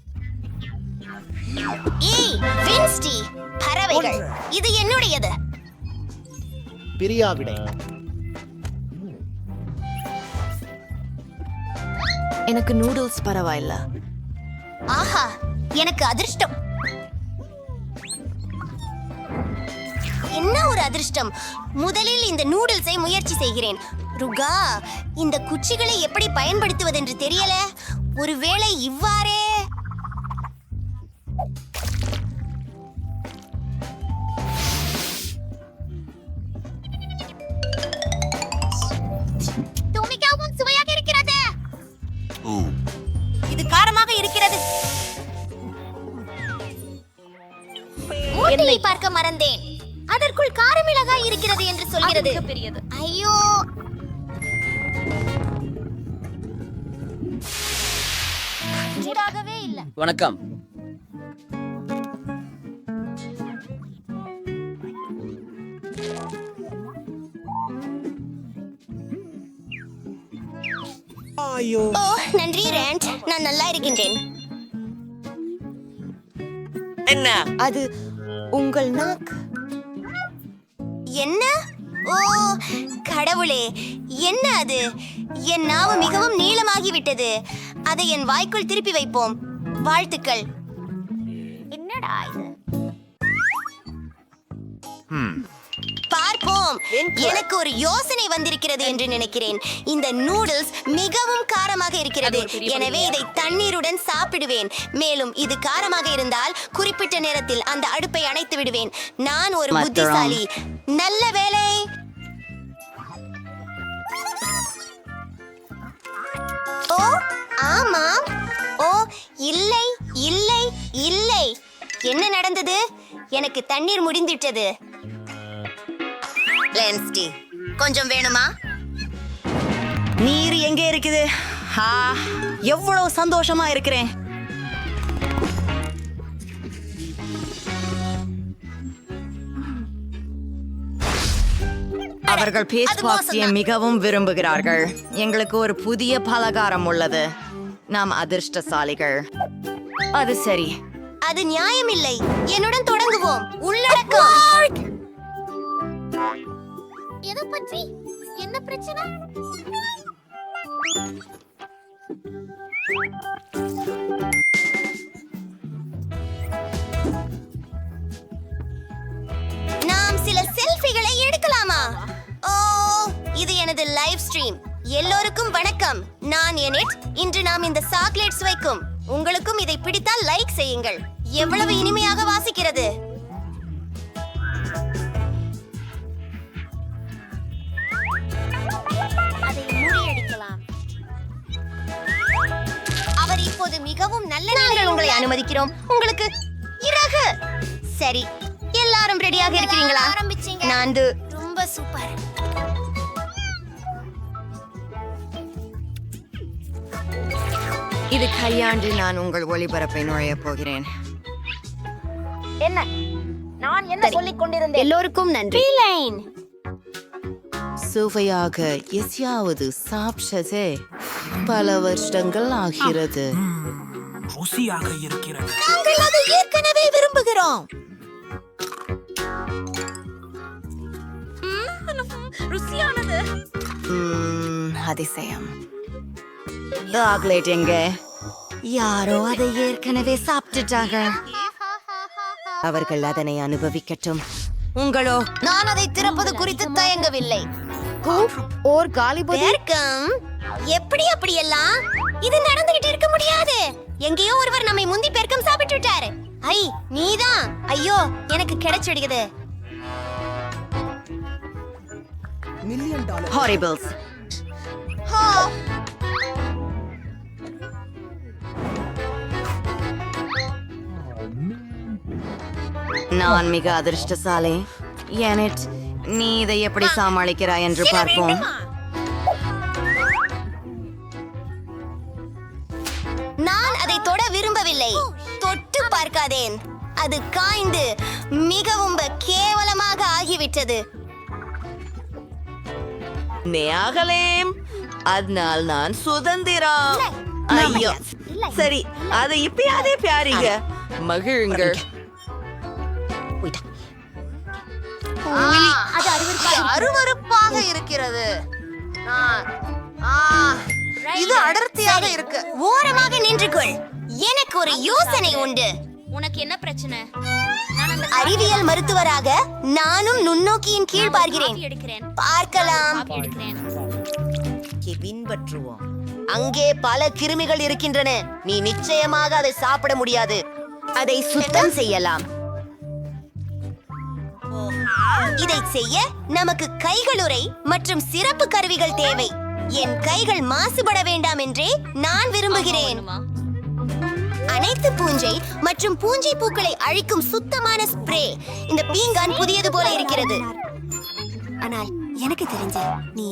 ஏய், வின்ஸ்டி, பறவைகள், இது என்னுடையது. பிரியாவிடை. எனக்கு நூடுல்ஸ் பரவாயில்ல. ஆஹா, எனக்கு அதிர்ஷ்டம். என்ன ஒரு அதிர்ஷ்டம். முதலில் இந்த நூடுல்ஸை முயற்சி செய்கிறேன். ருகா, இந்த குச்சிகளை எப்படி பயன்படுத்துவது என்று தெரியல. ஒருவேளை இவ்வாறே. மிகவும் சுவையாக இருக்கிறது. இது காரமாக இருக்கிறது. மூட்டையை பார்க்க மறந்தேன். அதற்குள் காரமிளகாய் இருக்கிறது என்று சொல்கிறது. ஐயோ, சூடாகவே இல்ல. வணக்கம். ஓ, நன்றி ரேண்ட், நான் நல்லா இருக்கின்றேன். என்ன அது உங்கள் நாக்கு? என்ன? ஓ கடவுளே, என்ன அது? என் நாவு மிகவும் நீளமாகிவிட்டது. அதை என் வாய்க்குள் திருப்பி வைப்போம். வாழ்த்துக்கள். என்னடா இது? பார்ப்போம். எனக்கு ஒரு யோசனை வந்திருக்கிறது என்று நினைக்கிறேன். இந்த நூடுல்ஸ் மிகவும் காரமாக இருக்கிறது. எனவே இதை தண்ணீருடன் சாப்பிடுவேன். மேலும் இது காரமாக இருந்தால் குறிப்பிட்ட நேரத்தில் அந்த அடுப்பை அணைத்து விடுவேன். நான் ஒரு புத்திசாலி. நல்ல வேலை. ஓ ஆமாம். ஓ இல்லை இல்லை இல்லை. என்ன நடந்தது? எனக்கு தண்ணீர் முடிந்துவிட்டது. லென்ஸ்டி, கொஞ்சம் வேணுமா? நீர் எங்கே இருக்குது? எவ்வளவு சந்தோஷமா இருக்கிறேன். அவர்கள் பேஸ்ட் பாக்ஸியை மிகவும் விரும்புகிறார்கள். எங்களுக்கு ஒரு புதிய பலகாரம் உள்ளது. நாம் அதிர்ஷ்டசாலிகள். அது சரி. அது நியாயமில்லை. என்னுடன் தொடங்குவோம். உள்ளடக்கம். எதை பற்றி? என்ன பிரச்சனை? நாம் சில செல்ஃபிகளை எடுக்கலாமா? ஓ, இது எனது லைவ் ஸ்ட்ரீம். எல்லோருக்கும் வணக்கம். நான் எனிட். இன்று நாம் இந்த சாக்லேட்ஸ் வைக்கும். உங்களுக்கும் இதை பிடித்தால் லைக் செய்யுங்கள். எவ்வளவு இனிமையாக வாசிக்கிறது. அதை முறியடிக்கலாம். அவர் இப்போது மிகவும் நல்ல. நாங்கள் உங்களை அனுமதிக்கிறோம். உங்களுக்கு இறகு. சரி, எல்லாரும் ரெடியாக இருக்கிறீங்களா? ஆரம்பிச்சீங்க. நான் ரொம்ப சூப்பர். இது கையாண்டு நான் உங்கள் ஒளிபரப்பை நுழையப் போகிறேன். என்ன? நான் என்ன சொல்லிக் கொண்டிருந்தேன்? எல்லோருக்கும் நன்றி. சுவையாக எதையாவது சாப்பிட்டதே பல வருஷங்கள் ஆகிறது. ருசியாக இருக்கிறது. நாங்கள் அதை ஏற்கனவே விரும்புகிறோம். ருசியானது. அதிசயம். சாக்லேட் எங்க? யாரோ அதை ஏற்கனவே சாப்பிட்டுட்டாங்க. அவர்கள் அதனை அனுபவிக்கட்டும். உங்களோ? நான் அதை திறப்பது குறித்து தயங்கவில்லை. ஓர் காலி பெருக்கம். எப்படி அப்படியெல்லாம்? இது நடந்துகிட்டு இருக்க முடியாது. எங்கேயோ ஒருவர் நம்மை முந்தி பெருக்கம் சாப்பிட்டு விட்டாரு. ஐ, நீதான். ஐயோ, எனக்கு கிடைச்சிடுகிறது. ஹாரிபிள்ஸ். நான் மிக அதிர்ஷ்டசாலி. எனிட், நீ இதை எப்படி சமாளிக்கிறாய் என்று பார்ப்போம். நான் அதை தொட விரும்பவில்லை. தொட்டு பார்க்காதேன். அது காய்ந்து மிகவும் கேவலமாக ஆகிவிட்டது. நேகலேம், அதனால் நான் சுதந்திரம். ஐயோ, சரி, அதை இப்பயாதே பியாரிங்க. மகிழுங்கள். அது அருவருப்பாக இருக்கிறது. இது அடர்த்தியாக இருக்கு. ஓரமாக நின்றுகொள். எனக்கு ஒரு யோசனை உண்டு. உனக்கு என்ன பிரச்சனை? அறிவியல் மருத்துவராக நானும் நுண்ணோக்கியின் கீழ் பார்க்கிறேன். பார்க்கலாம். பின்பற்றுவோம். அங்கே பல கிருமிகள் இருக்கின்றன. நீ நிச்சயமாக அதை சாப்பிட முடியாது. அதை சுத்தம் செய்யலாம். இதை செய்ய நமக்கு கைகளுறை மற்றும் சிறப்பு கருவிகள் தேவை. என் கைகள் மாசுபட வேண்டாம் என்றே நான் விரும்புகிறேன். அனைத்து பூஞ்சை மற்றும் பூஞ்சை பூக்களை அழிக்கும் சுத்தமான ஸ்ப்ரே. இந்த பீங்கான் புதியது போல இருக்கிறது. ஆனால் எனக்கு தெரிஞ்ச நீ